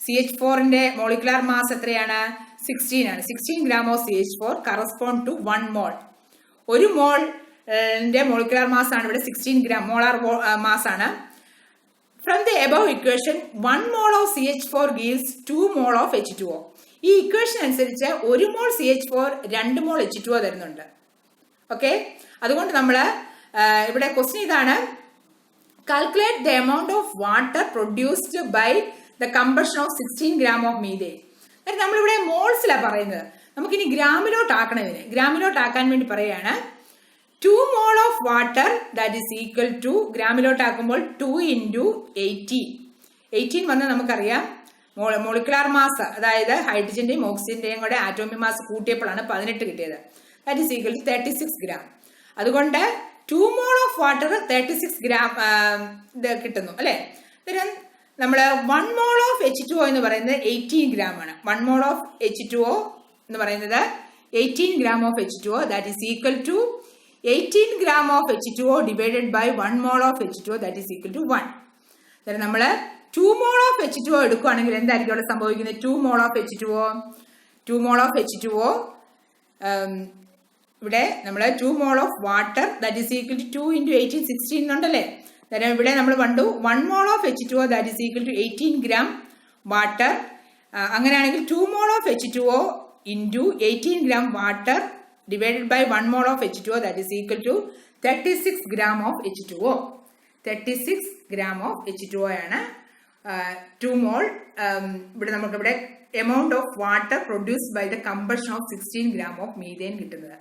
[SPEAKER 1] CH4ന്റെ മോളിക്കുലാർ മാസ് എത്രയാണ്? 16 ആണ്. 16 gram of CH4 correspond to 1 mole. ഒരു മോൾ മോളിക്കുലാർ മാസ് ആണ് ഇവിടെ 16 gram മോളാർ മാസ് ആണ്. From the above equation 1 mole of CH4 gives 2 mole of H2O. ഈ ഇക്വേഷൻ അനുസരിച്ച് 1 മോൾ CH4 2 മോൾ H2O തരുന്നുണ്ട്. ഓക്കെ, അതുകൊണ്ട് നമ്മൾ ഇവിടെ ക്വസ്റ്റ്യൻ ഇതാണ്, calculate the amount of water produced by the combustion of 16 gram of methane. നമ്മളിവിടെ മോൾസിലാണ് പറയുന്നത്, നമുക്കിനി ഗ്രാമിലോട്ട് ആക്കണം. ഇതിന് ഗ്രാമിലോട്ട് ആക്കാൻ വേണ്ടി പറയുകയാണ് 2 mole of water that is equal to, ഗ്രാമിലോട്ട് ആക്കുമ്പോൾ 2 × 18 വന്ന് നമുക്കറിയാം മോളിക്കുലാർ മാസ്, അതായത് ഹൈഡ്രജന്റെയും ഓക്സിജന്റെയും കൂടെ ആറ്റോമിക് മാസ് കൂട്ടിയപ്പോഴാണ് 18 കിട്ടിയത്. That is equal to 36 gram. അതുകൊണ്ട് 2 മോൾ ഓഫ് വാട്ടർ 36 gram ഇത് കിട്ടുന്നു അല്ലെ. നമ്മൾ 1 മോൾ ഓഫ് H2O എന്ന് പറയുന്നത് 18 gram ആണ്. 1 മോൾ ഓഫ് H2O എന്ന് പറയുന്നത് 18 gram of H2O, that is equal to 18 gram of H2O divided by 1 mole of H2O, that is equal to 1. നമ്മൾ 2 മോൾ ഓഫ് H2O എടുക്കുകയാണെങ്കിൽ എന്തായിരിക്കും അവിടെ സംഭവിക്കുന്നത്? 2 മോൾ ഓഫ് H2O ഇവിടെ നമ്മൾ 2 mole of water that is equal to 2 × 18 16 എന്നുണ്ടല്ലേ. ഇവിടെ നമ്മൾ കണ്ടു 1 mole of H2O that is equal to 18 gram water. അങ്ങനെയാണെങ്കിൽ 2 mole of H2O into 18 gram water divided by 1 mole of H2O that is equal to 36 gram of H2O. 36 gram of H2O ആണ് 2 mole. ഇവിടെ നമുക്കിവിടെ amount of water produced by the combustion of 16 gram of methane കിട്ടുന്നത്.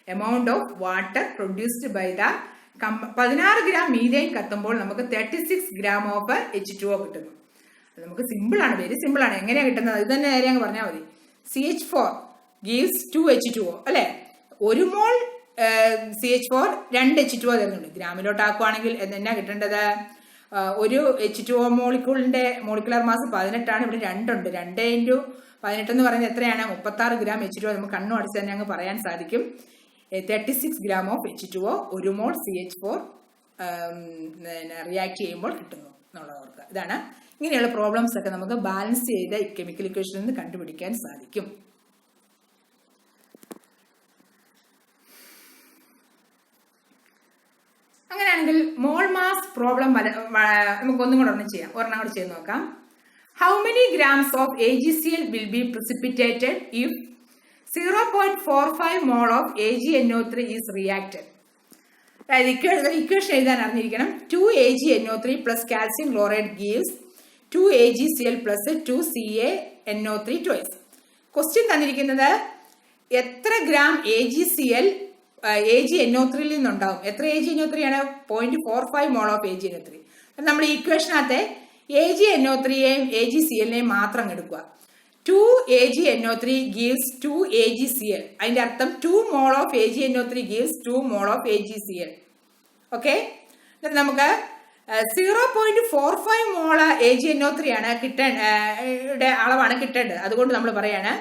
[SPEAKER 1] Amount of water produced by the 16 gram methane കത്തുമ്പോൾ നമുക്ക് 36 gram of H2O കിട്ടുന്നു. നമുക്ക് simple ആണ്, very simple ആണ്. എങ്ങനെയാണ് കിട്ടുന്നത് ഇത് തന്നെ നേരെ അങ്ങ് പറഞ്ഞാൽ മതി. CH4 ഗീവ്സ് 2H2O അല്ലെ. 1 മോൾ CH4 2 H2O തരുന്നുണ്ട്. ഗ്രാമിലോട്ട് ആക്കുവാണെങ്കിൽ എന്നാ കിട്ടേണ്ടത്? ഒരു H2O മോളിക്യൂളിന്റെ മോളിക്കുലാർ മാസ് 18 ആണ്. ഇവിടെ 2 ഉണ്ട്. 2 × 18 എന്ന് പറയുന്നത് എത്രയാണ്? 36 gram H2O. നമുക്ക് കണ്ണു അടിച്ച് തന്നെ അങ്ങ് പറയാൻ സാധിക്കും. 36 gram of H2O 1 mall CH4 react ചെയ്യുമ്പോൾ കിട്ടുന്നു എന്നുള്ളത് ഓർക്കുക. ഇതാണ്, ഇങ്ങനെയുള്ള പ്രോബ്ലംസ് ഒക്കെ നമുക്ക് ബാലൻസ് ചെയ്ത കെമിക്കൽ ഇക്വേഷനിൽ നിന്ന് കണ്ടുപിടിക്കാൻ സാധിക്കും. അങ്ങനെയാണെങ്കിൽ മോൾ മാസ് പ്രോബ്ലം നമുക്ക് ഒന്നും കൂടെ ചെയ്യാം. ഒരെണ്ണം കൂടെ ചെയ്ത് നോക്കാം. How many grams of AgCl will be precipitate if 0.45 mole of AgNO3 is reacted. അതായത് ഇക്വേഷൻ എഴുതാൻ അറിഞ്ഞിരിക്കണം. 2 AgNO3 plus calcium chloride gives 2 AgCl plus 2 CaNO3 twice. Question തന്നിരിക്കുന്നത് എത്ര ഗ്രാം AgCl AgNO3 നിന്നുണ്ടാവും. എത്ര AgNO3 ആണ്? 0.45 മോൾ ഓഫ് AgNO3. നമ്മൾ ഈ ഇക്വേഷനകത്തെ AgNO3യെയും AgClനെയും മാത്രം എടുക്കുക. 2 AgNO3 gives 2 AgCl. അതിന്റെ അർത്ഥം 2 mole of AgNO3 gives 2 mole of AgCl. Okay, നമുക്ക് 0.45 മോൾ AgNO3 ആണ് അളവാണ് കിട്ടേണ്ടത്. അതുകൊണ്ട് നമ്മൾ പറയാണ്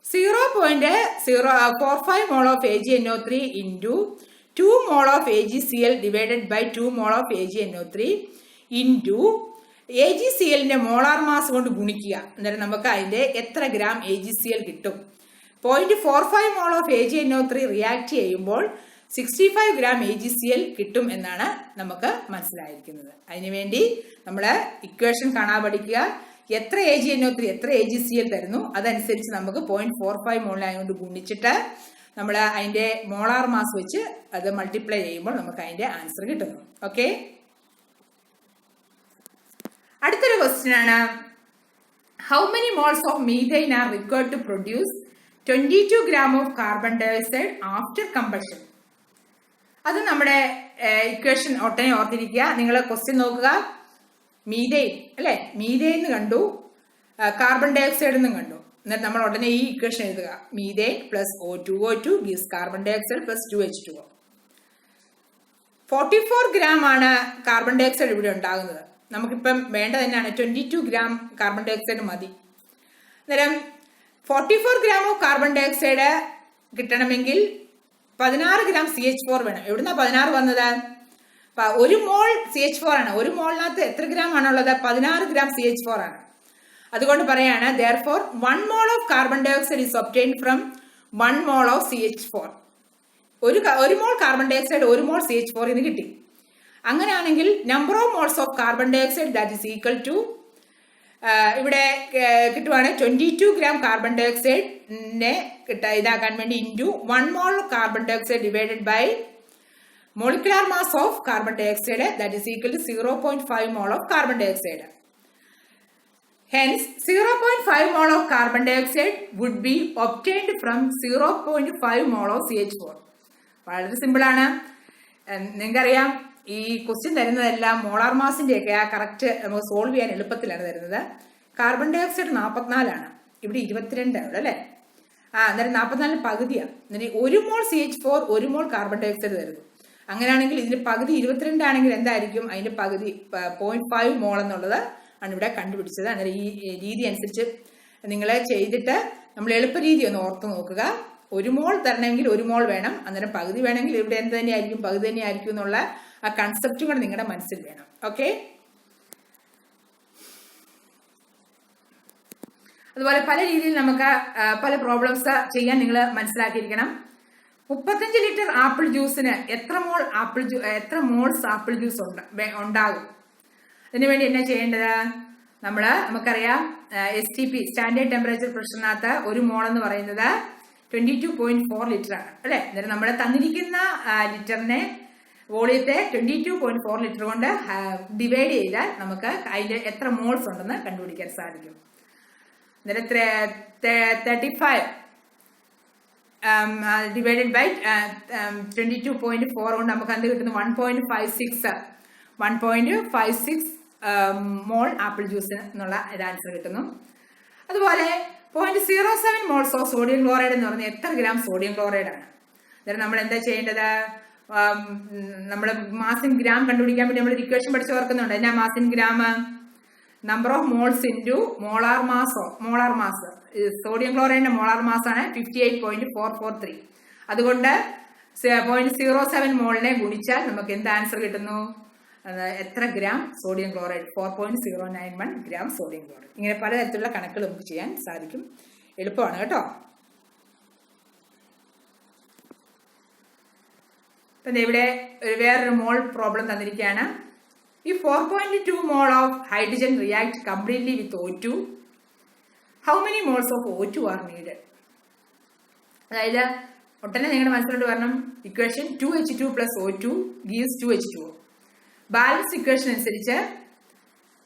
[SPEAKER 1] 0.045 mole of AgNO3 into 2 mole of AgCl divided by 2 mole of AgNO3 into AgClന്റെ മോളാർ മാസ് കൊണ്ട് ഗുണിക്കുക. എന്നിട്ട് നമുക്ക് അതിന്റെ എത്ര ഗ്രാം AgCl കിട്ടും. 0.45 മോൾ ഓഫ് AgNO3 റിയാക്ട് ചെയ്യുമ്പോൾ 65 ഗ്രാം AgCl കിട്ടും എന്നാണ് നമുക്ക് മനസ്സിലായിരിക്കുന്നത്. അതിനുവേണ്ടി നമ്മൾ ഇക്വേഷൻ കാണാൻ പഠിക്കുക. എത്ര AgNO3 എത്ര AgCl തരുന്നു അതനുസരിച്ച് നമുക്ക് 0.45 മോളിലായതുകൊണ്ട് ഗുണിച്ചിട്ട് നമ്മൾ അതിൻ്റെ മോളാർ മാസ് വെച്ച് അത് മൾട്ടിപ്ലൈ ചെയ്യുമ്പോൾ നമുക്ക് അതിൻ്റെ ആൻസർ കിട്ടുന്നു. ഓക്കെ, അടുത്തൊരു ക്വസ്റ്റ്യൻ ആണ്, how many moles of methane are required to produce 22 gram of carbon dioxide after combustion? അത് നമ്മുടെ ഇക്വേഷൻ ഒട്ടനെ ഓർത്തിരിക്കുക. നിങ്ങൾ ക്വസ്റ്റ്യൻ നോക്കുക. മീഥൈൻ അല്ലെ, മീഥൈൻ കണ്ടു, കാർബൺ ഡയോക്സൈഡ് എന്നും കണ്ടു. എന്നിട്ട് നമ്മൾ ഉടനെ ഈ ഇക്വേഷൻ എഴുതുക. Methane plus O2 gives carbon dioxide plus 2H2O. 44 gram ആണ് കാർബൺ ഡയോക്സൈഡ് ഇവിടെ ഉണ്ടാകുന്നത്. നമുക്കിപ്പം വേണ്ട തന്നെയാണ് 22 gram കാർബൺ ഡയോക്സൈഡ് മതി. അന്നേരം 44 gram ഓഫ് കാർബൺ ഡയോക്സൈഡ് കിട്ടണമെങ്കിൽ 16 gram CH4 വേണം. എവിടുന്നാ 16 വന്നത്? ഒരു മോൾ CH4 ആണ്. ഒരു മോളിനകത്ത് എത്ര ഗ്രാം ആണുള്ളത്? 16 gram CH4 ആണ്. അതുകൊണ്ട് പറയാണ് therefore 1 mole of carbon dioxide is obtained from 1 mole of CH4. ഒരു മോൾ കാർബൺ ഡയോക്സൈഡ് 1 മോൾ CH4 എന്ന് കിട്ടി. അങ്ങനെയാണെങ്കിൽ number of moles of carbon dioxide that is equal to ഇവിടെ കിട്ടുവാണ് 22 gram കാർബൺ ഡയോക്സൈഡിനെ ഇതാക്കാൻ വേണ്ടി into 1 mole carbon dioxide divided by molecular mass of carbon dioxide that is equal to 0.5 mole of carbon dioxide. Hence 0.5 mole of carbon dioxide would be obtained from 0.5 mole of CH4. വളരെ simple ആണ്. നിങ്ങൾക്കറിയാം ഈ question തരുന്നതെല്ലാം molar മാസിന്റെ ഒക്കെ ആ correct നമുക്ക് solve ചെയ്യാൻ എളുപ്പത്തിലാണ് തരുന്നത്. Carbon dioxide 44 ആണ്, ഇവിടെ 22 ആണ് അല്ലേ. അന്നേരം 44 പകുതിയാണ്. എന്നിട്ട് 1 മോൾ CH4 1 മോൾ കാർബൺ ഡയോക്സൈഡ് തരുന്നു. അങ്ങനെയാണെങ്കിൽ ഇതിന്റെ പകുതി 22 ആണെങ്കിൽ എന്തായിരിക്കും? അതിന്റെ പകുതി 0.5 മോൾ എന്നുള്ളത് ആണ് ഇവിടെ കണ്ടുപിടിച്ചത്. അങ്ങനെ ഈ രീതി അനുസരിച്ച് നിങ്ങൾ ചെയ്തിട്ട് നമ്മൾ എളുപ്പ രീതി ഒന്ന് ഓർത്ത് നോക്കുക. 1 മോൾ തരണമെങ്കിൽ 1 മോൾ വേണം. അന്നേരം പകുതി വേണമെങ്കിൽ ഇവിടെ എന്ത് തന്നെയായിരിക്കും? പകുതി തന്നെയായിരിക്കും എന്നുള്ള ആ കൺസെപ്റ്റും കൂടെ നിങ്ങളുടെ മനസ്സിൽ വേണം. ഓക്കെ, അതുപോലെ പല രീതിയിൽ നമുക്ക് പല പ്രോബ്ലംസ് ചെയ്യാൻ നിങ്ങൾ മനസ്സിലാക്കിയിരിക്കണം. 35 ലിറ്റർ ആപ്പിൾ ജ്യൂസിന് എത്ര മോൾസ് ആപ്പിൾ ജ്യൂസ് ഉണ്ടാകും? അതിനുവേണ്ടി എന്നാ ചെയ്യേണ്ടത്? നമുക്കറിയാം STP സ്റ്റാൻഡേർഡ് ടെമ്പറേച്ചർ പ്രഷറിനകത്ത് 1 മോൾ എന്ന് പറയുന്നത് 22.4 ലിറ്റർ ആണ് അല്ലെ. അന്നേരം നമ്മൾ തന്നിരിക്കുന്ന ലിറ്ററിനെ വോളിയത്തെ 22.4 ലിറ്റർ കൊണ്ട് ഡിവൈഡ് ചെയ്താൽ നമുക്ക് അതിന്റെ എത്ര മോൾസ് ഉണ്ടെന്ന് കണ്ടുപിടിക്കാൻ സാധിക്കും. അന്നേരം 35 divided by 22.4 കൊണ്ട് നമുക്ക് എന്ത് കിട്ടുന്നു? 1.56 മോൾ ആപ്പിൾ ജ്യൂസിന് എന്നുള്ള ആൻസർ കിട്ടുന്നു. അതുപോലെ 0.07 മോൾസ് ഓഫ് സോഡിയം ക്ലോറൈഡ് എന്ന് പറഞ്ഞാൽ എത്ര ഗ്രാം സോഡിയം ക്ലോറൈഡ് ആണ്? അന്നേരം നമ്മൾ എന്താ ചെയ്യേണ്ടത്? നമ്മൾ മാസ് ഇൻ ഗ്രാം കണ്ടുപിടിക്കാൻ വേണ്ടി നമ്മൾ ഇക്വേഷൻ പഠിച്ച് ഓർക്കുന്നുണ്ട്. എന്നാ mass in gram? Number of moles into molar mass. Sodium ക്ലോറൈഡിന്റെ മോളാർ മാസ് ആണ് 58.443. അതുകൊണ്ട് 0.07 മോളിനെ ഗുണിച്ചാൽ നമുക്ക് എന്ത് ആൻസർ കിട്ടുന്നു? എത്ര gram sodium chloride? 4.091 gram sodium chloride. ഇങ്ങനെ പലതരത്തിലുള്ള കണക്കുകൾ നമുക്ക് ചെയ്യാൻ സാധിക്കും. എളുപ്പമാണ് കേട്ടോ. പിന്നെ ഇവിടെ വേറൊരു മോൾ പ്രോബ്ലം തന്നിരിക്കുകയാണ്. ഈ 4.2 mole of hydrogen react completely with O2. How many moles of O2 are needed? അതായത് ഒട്ടനെ നിങ്ങളുടെ മനസ്സിലോട്ട് വരണം. Equation 2H2 plus O2 gives 2H2O. Balance equation അനുസരിച്ച്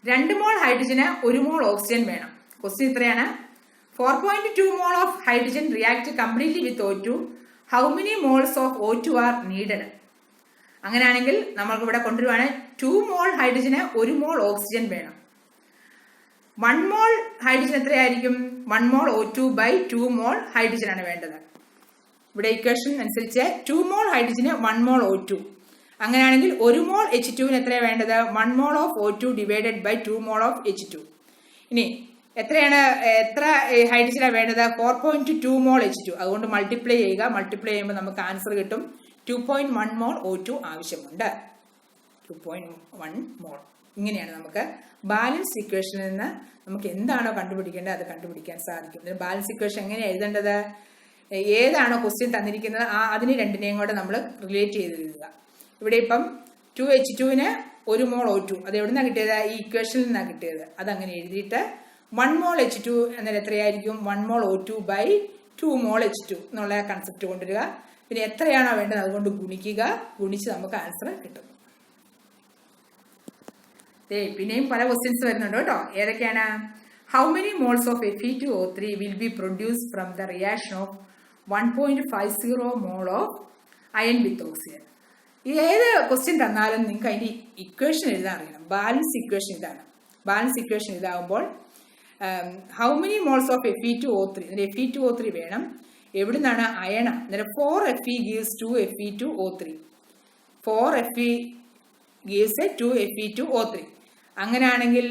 [SPEAKER 1] 2 മോൾ ഹൈഡ്രജന് 1 മോൾ ഓക്സിജൻ വേണം. ക്വസ്റ്റ്യൻ ഇത്രയാണ്. 4.2 mole of hydrogen react completely with O2. How many moles of O2 are needed? അങ്ങനെയാണെങ്കിൽ നമ്മൾക്ക് ഇവിടെ കൊണ്ടുവരുവാണ് 2 മോൾ ഹൈഡ്രജന് 1 മോൾ oxygen വേണം. 1 മോൾ ഹൈഡ്രജൻ എത്രയായിരിക്കും? 1 മോൾ O2 by 2 മോൾ ഹൈഡ്രജൻ ആണ് വേണ്ടത്. ഇവിടെ ഇക്വേഷൻ അനുസരിച്ച് 2 മോൾ ഹൈഡ്രജന് 1 മോൾ O2. അങ്ങനെയാണെങ്കിൽ 1 മോൾ H2 എത്രയാണ് വേണ്ടത്? 1 mole of O2 divided by 2 mole of H2. ഇനി എത്ര ഹൈഡ്രജനാണ് വേണ്ടത്? 4.2 മോൾ H2. അതുകൊണ്ട് മൾട്ടിപ്ലൈ ചെയ്യുമ്പോൾ നമുക്ക് ആൻസർ കിട്ടും 2.1 മോൾ O2 ആവശ്യമുണ്ട്. 2.1 മോൾ. ഇങ്ങനെയാണ് നമുക്ക് ബാലൻസ് ഇക്വേഷനിൽ നിന്ന് നമുക്ക് എന്താണോ കണ്ടുപിടിക്കേണ്ടത് അത് കണ്ടുപിടിക്കാൻ സാധിക്കും. ബാലൻസ് ഇക്വേഷൻ എങ്ങനെയാണ് എഴുതേണ്ടത്? ഏതാണോ ക്വസ്റ്റ്യൻ തന്നിരിക്കുന്നത് അതിന് രണ്ടിനെയും കൂടെ നമ്മൾ റിലേറ്റ് ചെയ്ത് എഴുതുക. ഇവിടെ ഇപ്പം 2H2 1 മോൾ O2 അത് എവിടെ നിന്നാണ് കിട്ടിയത്? ഈ ഇക്വേഷനിൽ നിന്നാണ് കിട്ടിയത്. അതങ്ങനെ എഴുതിയിട്ട് 1 മോൾ H2 എന്നാൽ എത്രയായിരിക്കും? 1 മോൾ O2 by 2 മോൾ H2 എന്നുള്ള കൺസെപ്റ്റ് കൊണ്ടുവരിക. പിന്നെ എത്രയാണോ വേണ്ടത് അതുകൊണ്ട് ഗുണിക്കുക. ഗുണിച്ച് നമുക്ക് ആൻസർ കിട്ടും. പിന്നെയും പല ക്വസ്റ്റ്യൻസ് വരുന്നുണ്ട് കേട്ടോ. ഏതൊക്കെയാണ്? How many moles of Fe2O3 will be produce from the reaction of 1.50 mole of iron with oxygen. ഏത് ക്വസ്റ്റ്യൻ തന്നാലും നിങ്ങൾക്ക് അതിന്റെ ഇക്വേഷൻ എഴുതാൻ അറിയണം. ബാലൻസ് ഇക്വേഷൻ ഇതാണ്. ബാലൻസ് ഇക്വേഷൻ ഇതാകുമ്പോൾ how many moles of Fe2O3, Fe2O3 വേണം. എവിടുന്നാണ്? അയണ. 4Fe gives 2Fe2O3. 4Fe gives 2Fe2O3. അങ്ങനെയാണെങ്കിൽ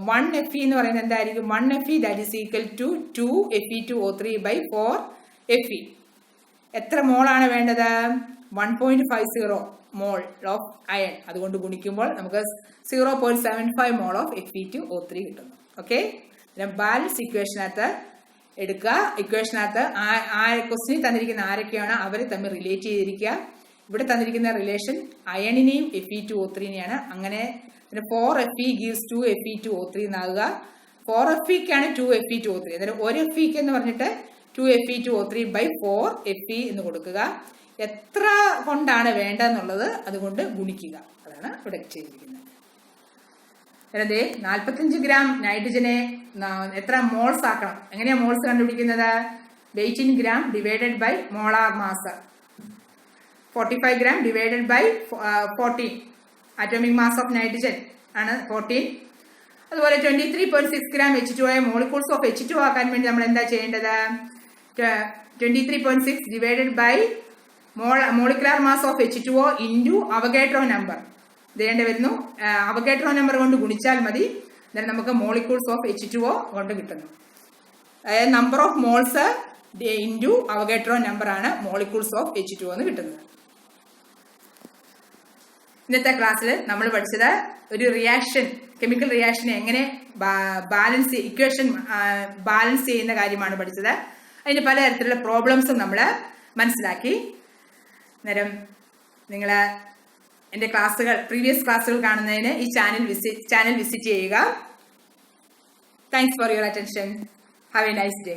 [SPEAKER 1] 1Fe എന്ന് പറയുന്നത് എന്തായിരിക്കും? 1Fe that is equal to 2Fe2O3 by 4Fe. എത്ര മോളാണ് വേണ്ടത്? 1.50 മോൾ ഓഫ് അയൺ. അതുകൊണ്ട് ഗുണിക്കുമ്പോൾ നമുക്ക് 0.75 മോൾ ഓഫ് Fe2O3 കിട്ടുന്നു. ഓക്കെ, ബാലൻസ് ഇക്വേഷനകത്ത് എടുക്കുക. ഇക്വേഷനകത്ത് ക്വസ്റ്റിനിൽ തന്നിരിക്കുന്ന ആരൊക്കെയാണ് അവരെ തമ്മിൽ റിലേറ്റ് ചെയ്തിരിക്കുക. ഇവിടെ തന്നിരിക്കുന്ന റിലേഷൻ അയണിനെയും Fe2O3നെയാണ്. അങ്ങനെ 4Fe gives 2Fe2O3 എന്നാകുക. 4Feക്കാണ് 2Fe2O3. അതായത് 1Feക്ക് എന്ന് പറഞ്ഞിട്ട് 2Fe2O3 by 4Fe എന്ന് കൊടുക്കുക. എത്ര കൊണ്ടാണ് വേണ്ടതെന്നുള്ളത് അതുകൊണ്ട് ഗുണിക്കുക. അതാണ് ഇവിടെ ചെയ്തിരിക്കുന്നത്. അതായത് 45 ഗ്രാം നൈട്രജനെ എത്ര മോൾസ് ആക്കണം? എങ്ങനെയാ മോൾസ് കണ്ടുപിടിക്കുന്നത്? Weight in gram divided by molar mass. 45 ഗ്രാം divided by 14. Atomic mass of nitrogen ആണ് 14. അതുപോലെ 23.6 gram H2O molecules of H2O ആക്കാൻ വേണ്ടി നമ്മൾ എന്താ ചെയ്യേണ്ടത്? 23.6 divided by molecular mass of H2O into Avogadro number. ഇതേണ്ടി വരുന്നു. അവഗാഡ്രോ നമ്പർ കൊണ്ട് ഗുണിച്ചാൽ മതി. നമുക്ക് മോളിക്യൂൾസ് ഓഫ് H2O കൊണ്ട് കിട്ടുന്നു. അതായത് number of moles into Avogadro number ആണ് മോളിക്യൂൾസ് ഓഫ് H2O എന്ന് കിട്ടുന്നത്. ഇന്നത്തെ ക്ലാസ്സിൽ നമ്മൾ പഠിച്ചത് ഒരു റിയാക്ഷൻ, കെമിക്കൽ റിയാക്ഷൻ എങ്ങനെ ബാലൻസ് ഇക്വേഷൻ ബാലൻസ് ചെയ്യുന്ന കാര്യമാണ് പഠിച്ചത്. അതിന് പലതരത്തിലുള്ള പ്രോബ്ലംസും നമ്മൾ മനസ്സിലാക്കി. നേരം നിങ്ങൾ എൻ്റെ ക്ലാസ്സുകൾ, പ്രീവിയസ് ക്ലാസ്സുകൾ കാണുന്നതിന് ഈ ചാനൽ വിസിറ്റ് ചെയ്യുക. Thanks for your attention. Have A nice day.